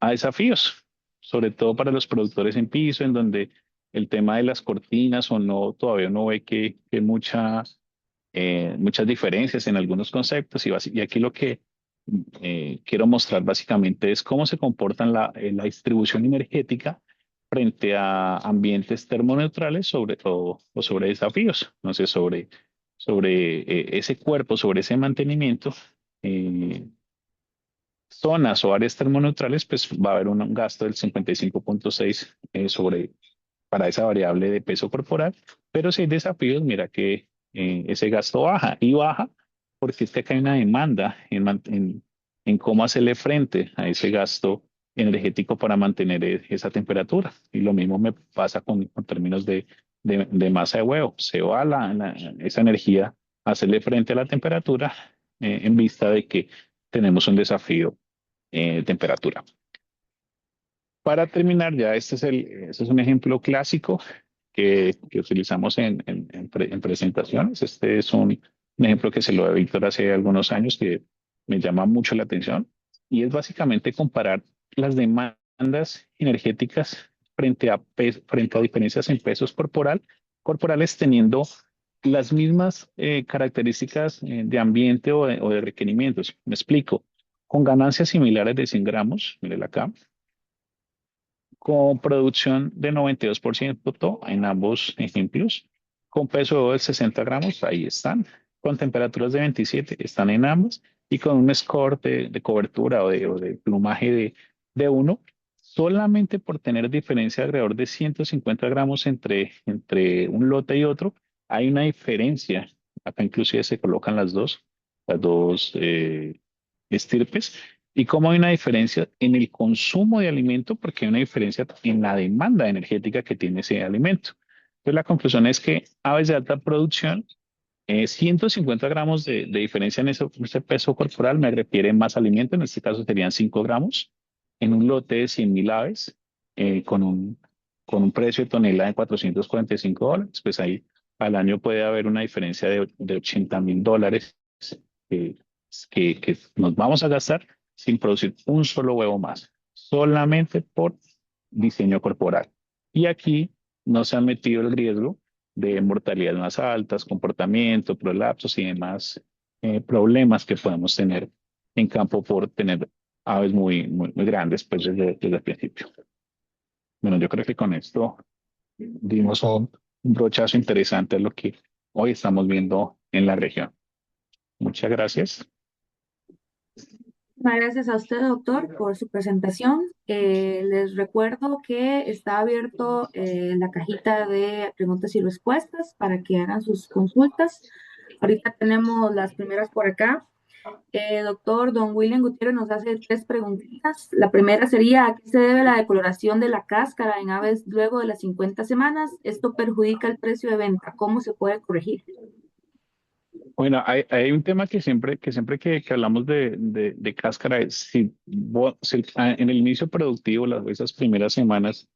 a desafíos, sobre todo para los productores en piso, en donde el tema de las cortinas o no, todavía no ve que muchas diferencias en algunos conceptos y aquí lo que quiero mostrar básicamente es cómo se comportan la distribución energética frente a ambientes termoneutrales o sobre desafíos, no sé, sobre ese cuerpo, sobre ese mantenimiento. eh, Zonas o áreas termoneutrales, pues va a haber un gasto del 55,6 para esa variable de peso corporal, pero si hay desafíos, mira que ese gasto baja y baja porque es que acá hay una demanda en cómo hacerle frente a ese gasto energético para mantener esa temperatura. Y lo mismo me pasa con términos de masa de huevo. Se va esa energía a hacerle frente a la temperatura en vista de que tenemos un desafío de temperatura. Para terminar, ya este es un ejemplo clásico que utilizamos en presentaciones. Este es un ejemplo que se lo de Víctor hace algunos años que me llama mucho la atención y es básicamente comparar las demandas energéticas frente a diferencias en pesos corporales teniendo las mismas características de ambiente o de requerimientos. Me explico. Con ganancias similares de 100 gramos, mírela acá, con producción de 92% en ambos ejemplos, con peso de 60 gramos, ahí están, con temperaturas de 27, están en ambos, y con un score de cobertura o de plumaje de 1, solamente por tener diferencia alrededor de 150 gramos entre un lote y otro, hay una diferencia. Acá inclusive se colocan las dos estirpes, y cómo hay una diferencia en el consumo de alimento, porque hay una diferencia en la demanda energética que tiene ese alimento. Entonces, la conclusión es que aves de alta producción, 150 gramos de diferencia en ese peso corporal me refiere más alimento, en este caso serían 5 gramos, en un lote de 100.000 aves, con un precio de tonelada de $445, pues ahí al año puede haber una diferencia de $80.000 que, que nos vamos a gastar sin producir un solo huevo más, solamente por diseño corporal. Y aquí no se ha metido el riesgo de mortalidad más altas, comportamiento, prolapsos y demás problemas que podemos tener en campo por tener aves muy grandes pues desde el principio. Bueno, yo creo que con esto dimos un brochazo interesante a lo que hoy estamos viendo en la región. Muchas gracias. Muchas gracias a usted, doctor, por su presentación. Les recuerdo que está abierto la cajita de preguntas y respuestas para que hagan sus consultas. Ahorita tenemos las primeras por acá. Doctor Don William Gutiérrez nos hace 3 preguntitas. La primera sería, ¿a qué se debe la decoloración de la cáscara en aves luego de las 50 semanas? ¿Esto perjudica el precio de venta? ¿Cómo se puede corregir? Bueno, hay un tema que siempre que hablamos de cáscara es si en el inicio productivo, esas primeras semanas,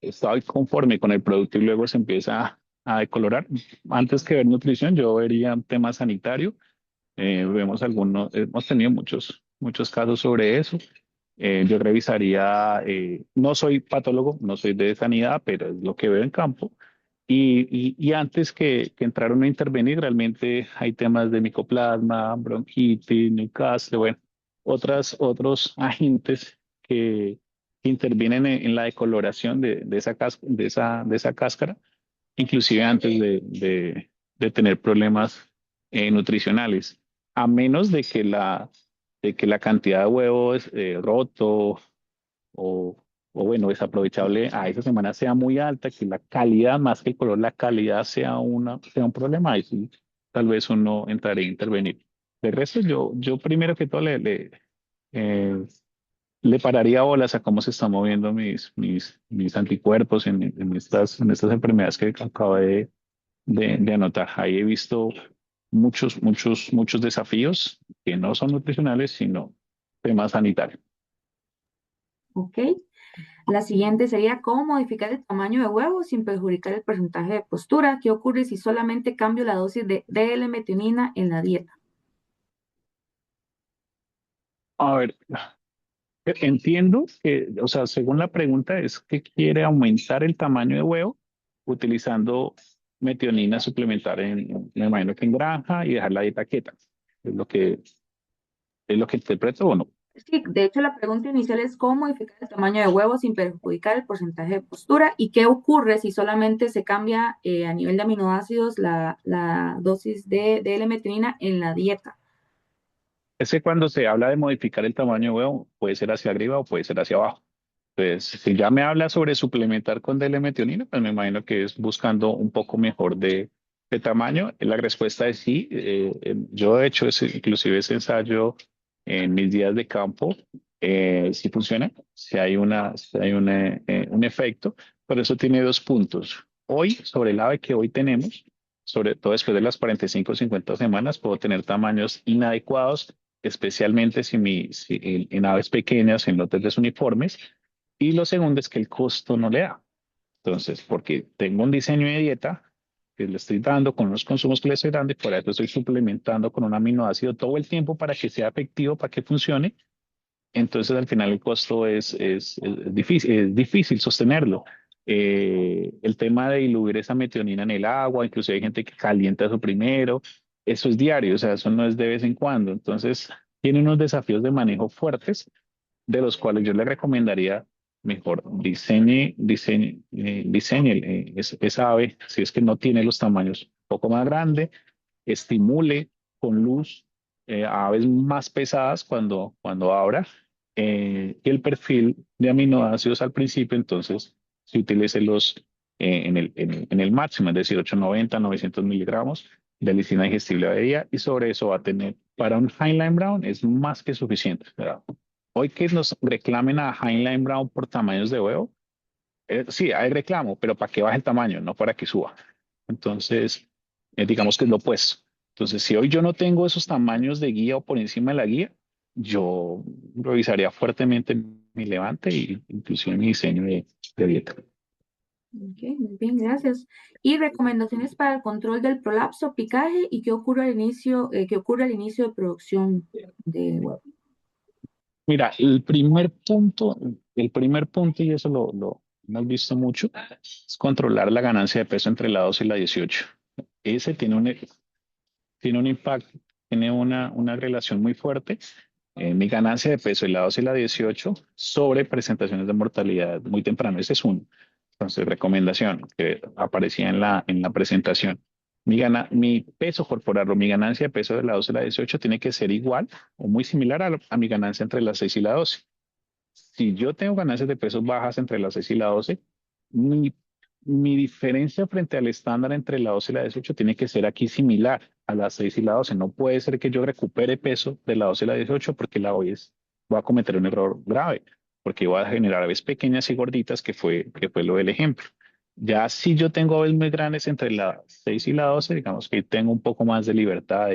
estaba conforme con el producto y luego se empieza a decolorar. Antes que ver nutrición, yo vería un tema sanitario. Hemos tenido muchos casos sobre eso. Yo revisaría, no soy patólogo, no soy de sanidad, pero es lo que veo en campo. Y antes que entraron a intervenir, realmente hay temas de micoplasma, bronquitis, Newcastle, bueno, otros agentes que intervienen en la decoloración de esa cáscara, inclusive antes de tener problemas nutricionales, a menos de que la cantidad de huevos roto o, o bueno, desaprovechable a esa semana sea muy alta, que la calidad, más que el color, la calidad sea un problema, ahí sí, tal vez uno entraría a intervenir. De resto, yo primero que todo eh, le pararía bolas a cómo se están moviendo mis anticuerpos en estas enfermedades que acabo de anotar. Ahí he visto muchos desafíos que no son nutricionales, sino temas sanitarios. ¿Ok? La siguiente sería cómo modificar el tamaño de huevo sin perjudicar el porcentaje de postura. ¿Qué ocurre si solamente cambio la dosis de L-metionina en la dieta? A ver, entiendo que, o sea, según la pregunta es que quiere aumentar el tamaño de huevo utilizando metionina suplementaria me imagino que en granja y dejar la dieta quieta. Es lo que interpreto o no. Sí, de hecho, la pregunta inicial es cómo modificar el tamaño de huevo sin perjudicar el porcentaje de postura y qué ocurre si solamente se cambia a nivel de aminoácidos la dosis de L-metionina en la dieta. Es que cuando se habla de modificar el tamaño de huevo, puede ser hacia arriba o puede ser hacia abajo. Pues si ya me habla sobre suplementar con D-metionina, pues me imagino que es buscando un poco mejor de tamaño. La respuesta es sí. Yo he hecho inclusive ese ensayo en mis días de campo. Sí funciona, si hay un efecto, pero eso tiene dos puntos. Hoy, sobre el ave que hoy tenemos, sobre todo después de las 45 o 50 semanas, puedo tener tamaños inadecuados, especialmente en aves pequeñas, en lotes desuniformes, y lo segundo es que el costo no le da. Entonces, porque tengo un diseño de dieta que le estoy dando con los consumos que le estoy dando y por eso estoy suplementando con un aminoácido todo el tiempo para que sea efectivo, para que funcione. Entonces, al final el costo es difícil sostenerlo. El tema de diluir esa metionina en el agua, incluso hay gente que calienta eso primero, eso es diario, o sea, eso no es de vez en cuando. Entonces, tiene unos desafíos de manejo fuertes de los cuales yo le recomendaría mejor diseñe esa ave, si es que no tiene los tamaños un poco más grande, estimule con luz a aves más pesadas cuando abra, y el perfil de aminoácidos al principio, entonces, si utilice los en el máximo, es decir, 890, 900 miligramos de lisina digestible a día, y sobre eso va a tener, para un Heinlein Brown es más que suficiente, ¿verdad? Hoy que nos reclamen a Heinlein Brown por tamaños de huevo, sí, hay reclamo, pero para que baje el tamaño, no para que suba. Entonces, digamos que es lo opuesto. Entonces, si hoy yo no tengo esos tamaños de guía o por encima de la guía, yo revisaría fuertemente mi levante y inclusive mi diseño de dieta. Ok, muy bien, gracias. Y recomendaciones para el control del prolapso, picaje y qué ocurre al inicio de producción de huevo. Mira, el primer punto, y eso lo hemos visto mucho, es controlar la ganancia de peso entre la 12 y la 18. Ese tiene un impacto, tiene una relación muy fuerte. Mi ganancia de peso en la 12 y la 18 sobre presentaciones de mortalidad muy temprano. Ese es uno. Entonces, recomendación que aparecía en la presentación. Mi peso corporal o mi ganancia de peso de la 12 y la 18 tiene que ser igual o muy similar a mi ganancia entre la 6 y la 12. Si yo tengo ganancias de pesos bajas entre la 6 y la 12, mi, mi diferencia frente al estándar entre la 12 y la 18 tiene que ser aquí similar a la 6 y la 12. No puede ser que yo recupere peso de la 12 y la 18 porque voy a cometer un error grave, porque voy a generar aves pequeñas y gorditas, que fue lo del ejemplo. Ya si yo tengo aves muy grandes entre la 6 y la 12, digamos que tengo un poco más de libertad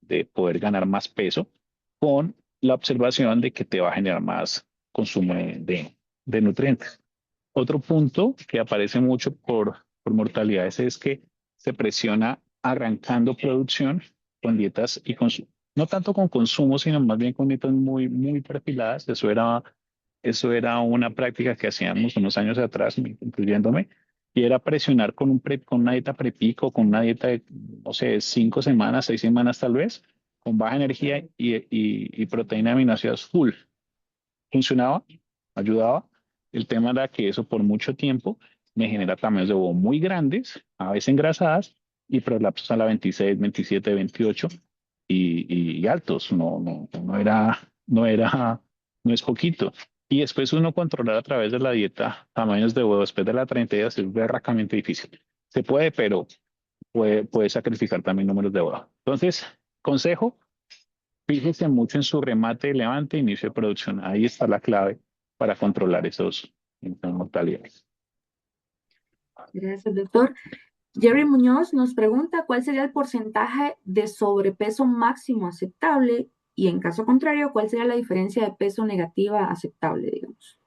de poder ganar más peso con la observación de que te va a generar más consumo de nutrientes. Otro punto que aparece mucho por mortalidades es que se presiona arrancando producción con dietas y no tanto con consumo, sino más bien con dietas muy, muy perfiladas. Eso era una práctica que hacíamos unos años atrás, incluyéndome, y era presionar con una dieta prepico, con una dieta de, no sé, 5 semanas, 6 semanas tal vez, con baja energía y proteína de aminoácidos full. Funcionaba, ayudaba. El tema era que eso por mucho tiempo me genera tamaños de huevo muy grandes, a veces engrasadas, y prolapsos a la 26, 27, 28 y altos. No es poquito. Y después uno controlar a través de la dieta tamaños de huevo después de la 30 días es berracamente difícil. Se puede, pero puede sacrificar también números de huevo. Entonces, consejo, fíjese mucho en su remate de levante e inicio de producción. Ahí está la clave para controlar esas mortalidades. Gracias, doctor. Jerry Muñoz nos pregunta cuál sería el porcentaje de sobrepeso máximo aceptable y en caso contrario, cuál sería la diferencia de peso negativa aceptable, digamos.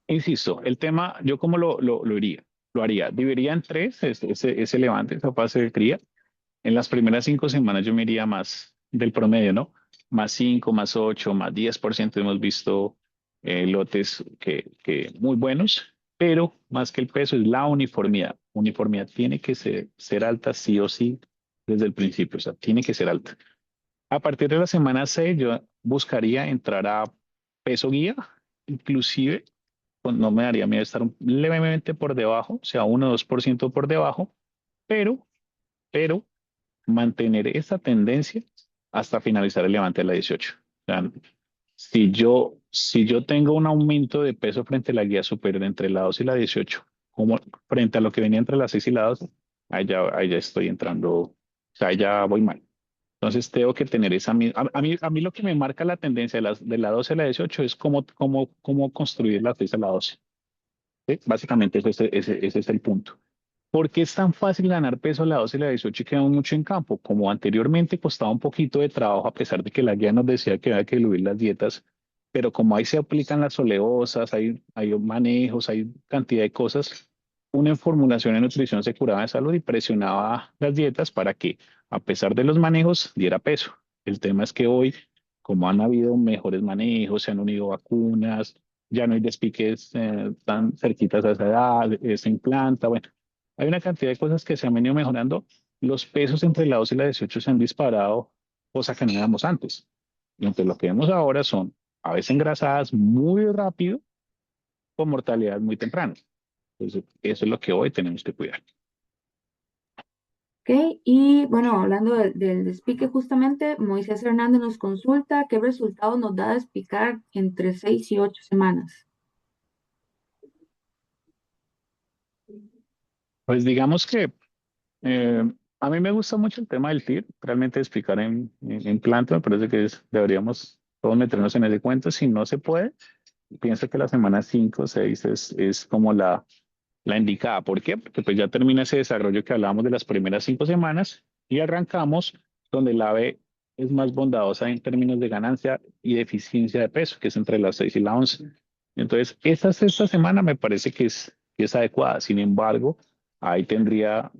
Insisto, el tema, yo cómo lo haría. Lo haría, dividiría en tres ese levante, esa fase de cría. En las primeras 5 semanas yo me iría más del promedio, ¿no? Más 5, más 8, más 10%. Hemos visto lotes que muy buenos, pero más que el peso es la uniformidad. Uniformidad tiene que ser alta sí o sí desde el principio, o sea, tiene que ser alta. A partir de la semana 6 yo buscaría entrar a peso guía, inclusive pues, no me daría miedo estar levemente por debajo, o sea, 1 o 2% por debajo, pero mantener esa tendencia hasta finalizar el levante de la 18. O sea, si yo tengo un aumento de peso frente a la guía superior entre la 2 y la 18, como frente a lo que venía entre la 6 y la 2, ahí ya estoy entrando, o sea, ahí ya voy mal. Entonces tengo que tener esa misma. A mí lo que me marca la tendencia de la 12 a la 18 es cómo construir la 6 a la 12. ¿Sí? Básicamente ese es el punto. ¿Por qué es tan fácil ganar peso a la 12 y la 18 y quedamos mucho en campo? Como anteriormente costaba un poquito de trabajo, a pesar de que la guía nos decía que había que diluir las dietas, pero como ahí se aplican las oleosas, hay manejos, hay cantidad de cosas, una formulación de nutrición se curaba de salud y presionaba las dietas para que, a pesar de los manejos, diera peso. El tema es que hoy, como han habido mejores manejos, se han unido vacunas, ya no hay despiques tan cerquitas a esa edad, se implanta, bueno, hay una cantidad de cosas que se han venido mejorando. Los pesos entre la 2 y la 18 se han disparado, cosa que no veíamos antes. Y entonces lo que vemos ahora son a veces engrasadas muy rápido con mortalidad muy temprana. Entonces, eso es lo que hoy tenemos que cuidar. Ok, y bueno, hablando del despique justamente, Moisés Hernández nos consulta qué resultados nos da despicar entre 6 y 8 semanas. Pues digamos que a mí me gusta mucho el tema del TIR, realmente explicar en planta, me parece que deberíamos todos meternos en ese cuento. Si no se puede, pienso que la semana 5 o 6 es como la indicada. ¿Por qué? Porque pues ya termina ese desarrollo que hablábamos de las primeras 5 semanas y arrancamos donde el ave es más bondadosa en términos de ganancia y de eficiencia de peso, que es entre las 6 y la 11. Entonces, esta sexta semana me parece que es adecuada. Sin embargo, ahí tendría,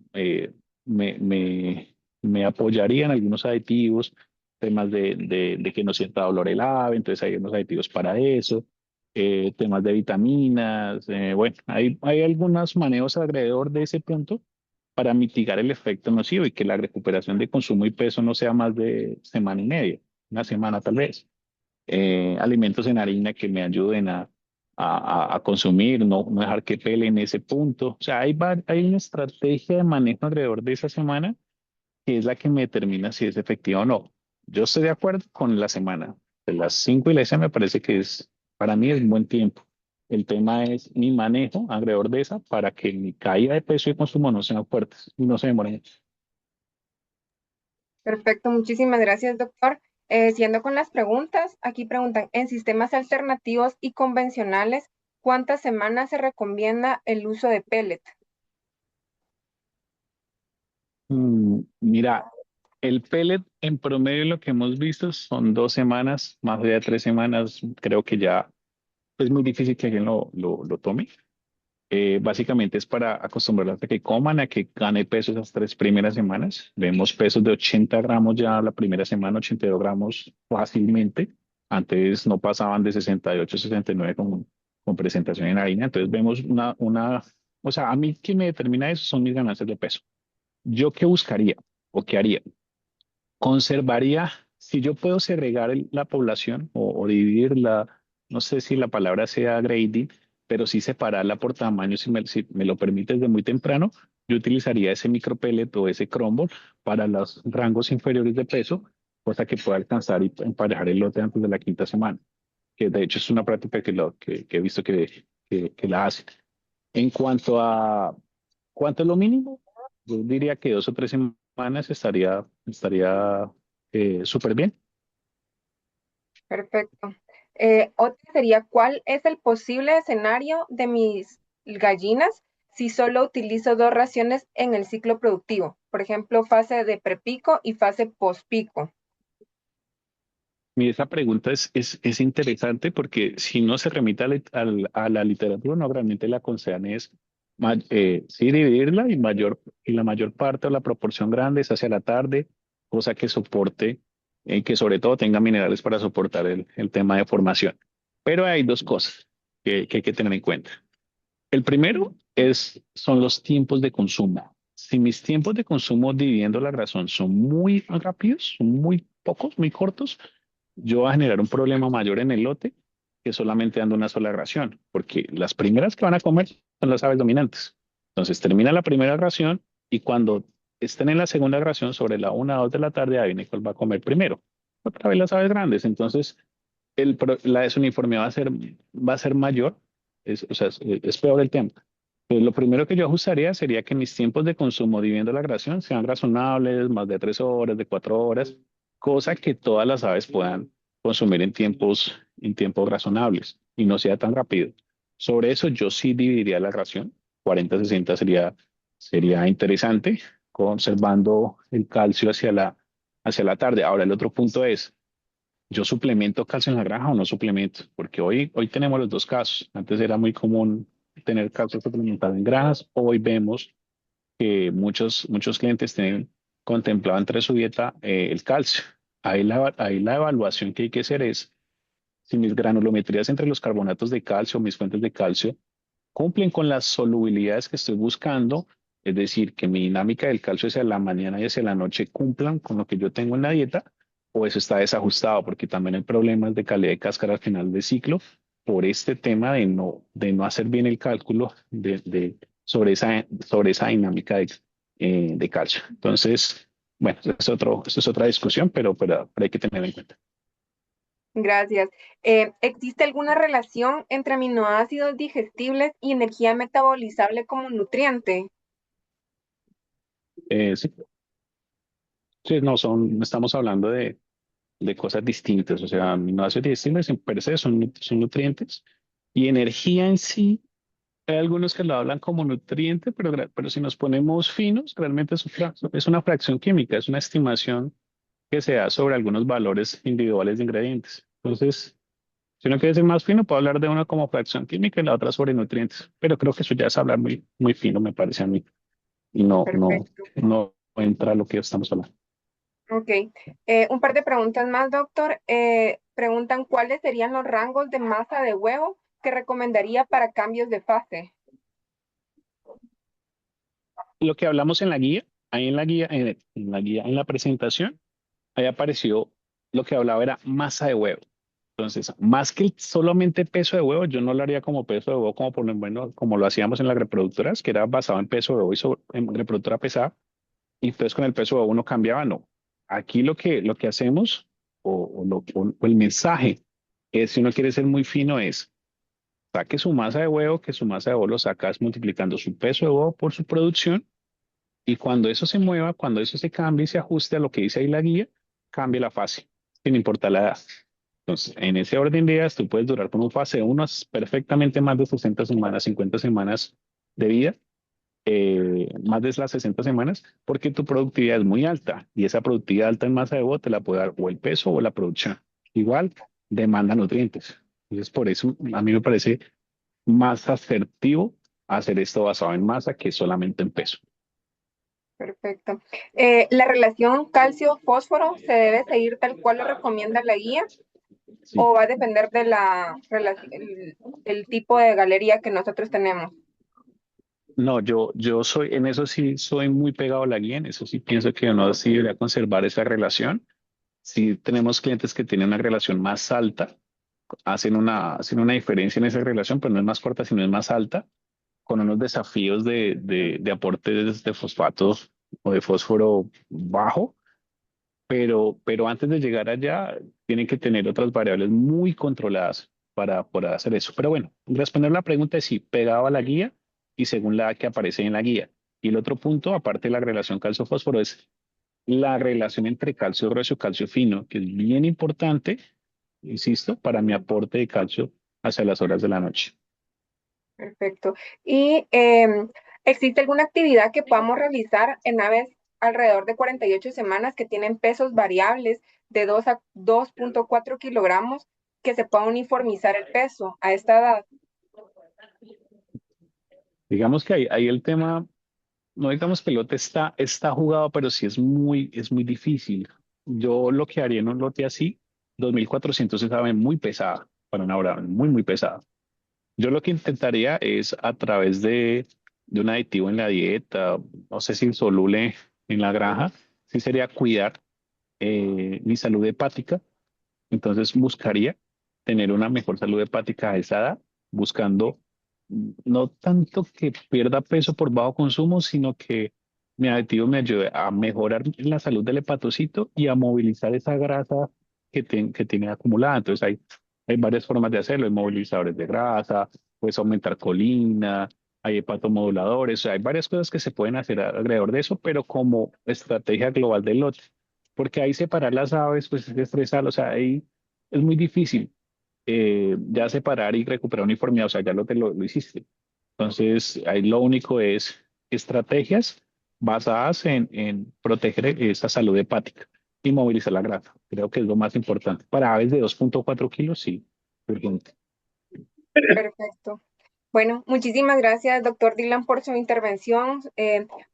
me apoyaría en algunos aditivos, temas de que no sienta dolor el ave, entonces hay unos aditivos para eso, temas de vitaminas, bueno, hay algunos manejos alrededor de ese punto para mitigar el efecto nocivo y que la recuperación de consumo y peso no sea más de semana y media, una semana tal vez. Alimentos en harina que me ayuden a consumir, no dejar que pele en ese punto. O sea, hay una estrategia de manejo alrededor de esa semana que es la que me determina si es efectiva o no. Yo estoy de acuerdo con la semana. De las 5 y la 6 me parece que para mí es un buen tiempo. El tema es mi manejo alrededor de esa para que mi caída de peso y consumo no sean fuertes y no se demoren. Perfecto, muchísimas gracias, doctor. Siguiendo con las preguntas, aquí preguntan, en sistemas alternativos y convencionales, ¿cuántas semanas se recomienda el uso de pellet? Mira, el pellet en promedio lo que hemos visto son 2 semanas, más allá de 3 semanas, creo que ya es muy difícil que alguien lo tome. Básicamente es para acostumbrarlas a que coman, a que gane peso esas 3 primeras semanas. Vemos pesos de 80 gramos ya la primera semana, 82 gramos fácilmente. Antes no pasaban de 68, 69 con presentación en harina. Entonces vemos o sea, a mí quien me determina eso son mis ganancias de peso. ¿Yo qué buscaría o qué haría? Conservaría, si yo puedo segregar la población o dividirla, no sé si la palabra sea grading, pero sí separarla por tamaño, si me lo permite desde muy temprano, yo utilizaría ese micropellet o ese crumble para los rangos inferiores de peso, cosa que pueda alcanzar y emparejar el lote antes de la 5.ª semana. que de hecho es una práctica que he visto que la hacen. En cuanto a lo mínimo, yo diría que 2 o 3 semanas estaría súper bien. Perfecto. Otra sería, ¿cuál es el posible escenario de mis gallinas si solo utilizo dos raciones en el ciclo productivo? Por ejemplo, fase de prepico y fase pospico. Mira, esa pregunta es interesante porque si no se remite a la literatura, no realmente le aconsejan es sí dividirla y la mayor parte o la proporción grande es hacia la tarde, cosa que soporte, que sobre todo tenga minerales para soportar el tema de formación. Pero hay 2 cosas que hay que tener en cuenta. El primero son los tiempos de consumo. Si mis tiempos de consumo dividiendo la razón son muy rápidos, son muy pocos, muy cortos, yo voy a generar un problema mayor en el lote que solamente dando una sola ración, porque las primeras que van a comer son las aves dominantes. Entonces termina la primera ración y cuando estén en la segunda ración, sobre la 1 o 2 de la tarde, adivinen cuál va a comer primero. Otra vez las aves grandes. Entonces la desuniformidad va a ser mayor, o sea, es peor el tema. Pues lo primero que yo ajustaría sería que mis tiempos de consumo dividiendo la ración sean razonables, más de 3 horas, de 4 horas, cosa que todas las aves puedan consumir en tiempos razonables y no sea tan rápido. Sobre eso yo sí dividiría la ración. 40-60 sería interesante, conservando el calcio hacia la tarde. Ahora, el otro punto es, ¿yo suplemento calcio en la granja o no suplemento? Porque hoy tenemos los 2 casos. Antes era muy común tener calcio suplementado en granjas. Hoy vemos que muchos clientes tienen contemplado entre su dieta el calcio. Ahí la evaluación que hay que hacer es si mis granulometrías entre los carbonatos de calcio, mis fuentes de calcio, cumplen con las solubilidades que estoy buscando, es decir, que mi dinámica del calcio hacia la mañana y hacia la noche cumplan con lo que yo tengo en la dieta, o eso está desajustado, porque también hay problemas de calidad de cáscara al final del ciclo por este tema de no hacer bien el cálculo sobre esa dinámica de calcio. Entonces, bueno, eso es otra discusión, pero hay que tenerla en cuenta. Gracias. ¿Existe alguna relación entre aminoácidos digestibles y energía metabolizable como nutriente? Sí, sí, no estamos hablando de cosas distintas. O sea, aminoácidos digestibles en per se son nutrientes y energía en sí. Hay algunos que lo hablan como nutriente, pero si nos ponemos finos, realmente es una fracción química, es una estimación que se da sobre algunos valores individuales de ingredientes. Entonces, si uno quiere ser más fino, puedo hablar de una como fracción química y la otra sobre nutrientes. Pero creo que eso ya es hablar muy, muy fino, me parece a mí. Y Perfecto. no entra a lo que estamos hablando. Ok. Un par de preguntas más, doctor. Preguntan cuáles serían los rangos de masa de huevo que recomendaría para cambios de fase. Lo que hablamos en la guía, ahí en la presentación, ahí apareció lo que hablaba era masa de huevo. Entonces, más que solamente peso de huevo, yo no lo haría como peso de huevo, como por lo menos como lo hacíamos en las reproductoras, que era basado en peso de huevo en reproductora pesada, y entonces con el peso de huevo uno cambiaba, no. Aquí lo que hacemos, o el mensaje, es si uno quiere ser muy fino, es saque su masa de huevo, que su masa de huevo lo sacas multiplicando su peso de huevo por su producción, y cuando eso se mueva, cuando eso se cambie y se ajuste a lo que dice ahí la guía, cambie la fase, sin importar la edad. Entonces, en ese orden de ideas, tú puedes durar como fase 1 perfectamente más de 60 semanas, 50 semanas de vida, más de las 60 semanas, porque tu productividad es muy alta y esa productividad alta en masa de huevo te la puede dar o el peso o la producción. Igual, demanda nutrientes. Entonces, por eso a mí me parece más asertivo hacer esto basado en masa que solamente en peso. Perfecto. ¿La relación calcio-fósforo se debe seguir tal cual lo recomienda la guía Sí. o va a depender de el tipo de galería que nosotros tenemos? No, yo en eso sí soy muy pegado a la guía, en eso sí pienso que uno sí debería conservar esa relación. Si tenemos clientes que tienen una relación más alta, hacen una diferencia en esa relación, pero no es más corta, sino es más alta, con unos desafíos de aportes de fosfatos o de fósforo bajo. pero antes de llegar allá, tienen que tener otras variables muy controladas para poder hacer eso. Pero bueno, responder la pregunta es si pegado a la guía y según la que aparece en la guía. Y el otro punto, aparte de la relación calcio-fósforo, es la relación entre calcio grueso y calcio fino, que es bien importante, insisto, para mi aporte de calcio hacia las horas de la noche. Perfecto. ¿Y existe alguna actividad que podamos realizar en aves alrededor de 48 semanas que tienen pesos variables de 2 a 2,4 kilogramos que se pueda uniformizar el peso a esta edad? Digamos que ahí el tema, no digamos que el lote está jugado, pero sí es muy difícil. Yo lo que haría en un lote así, 2.400 es ave muy pesada para una hora, muy, muy pesada. Yo lo que intentaría es a través de un aditivo en la dieta, no sé si insoluble en la granja, sí sería cuidar mi salud hepática. Entonces buscaría tener una mejor salud hepática a esa edad, buscando no tanto que pierda peso por bajo consumo, sino que mi aditivo me ayude a mejorar la salud del hepatocito y a movilizar esa grasa que tiene acumulada. Entonces hay varias formas de hacerlo, hay movilizadores de grasa, puedes aumentar colina, hay hepatomoduladores, o sea, hay varias cosas que se pueden hacer alrededor de eso, pero como estrategia global del lote. Porque ahí separar las aves, pues es estresar, o sea, ahí es muy difícil ya separar y recuperar uniformidad, o sea, ya lo hiciste. Entonces, ahí lo único es estrategias basadas en proteger esa salud hepática y movilizar la grasa. Creo que es lo más importante. Para aves de 2,4 kilos, sí. Urgente. Perfecto. Bueno, muchísimas gracias, doctor Dylan, por su intervención,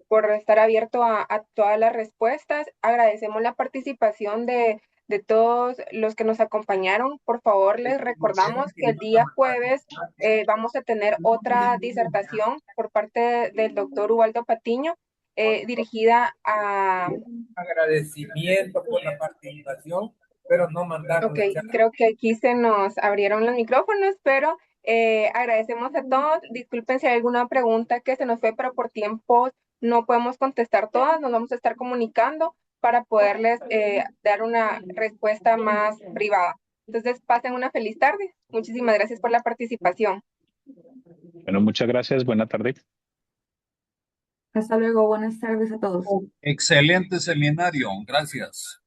por estar abierto a todas las respuestas. Agradecemos la participación de todos los que nos acompañaron. Por favor, les recordamos que el día jueves vamos a tener otra disertación por parte del doctor Ubaldo Patiño, dirigida a... Agradecimiento por la participación, pero no mandaron Ok, el chat. creo que aquí se nos abrieron los micrófonos, pero agradecemos a todos. Disculpen si hay alguna pregunta que se nos fue, pero por tiempo no podemos contestar todas. Nos vamos a estar comunicando para poderles dar una respuesta más privada. Entonces, pasen una feliz tarde. Muchísimas gracias por la participación. Bueno, muchas gracias. Buena tarde. Hasta luego, buenas tardes a todos. Excelente seminario, gracias.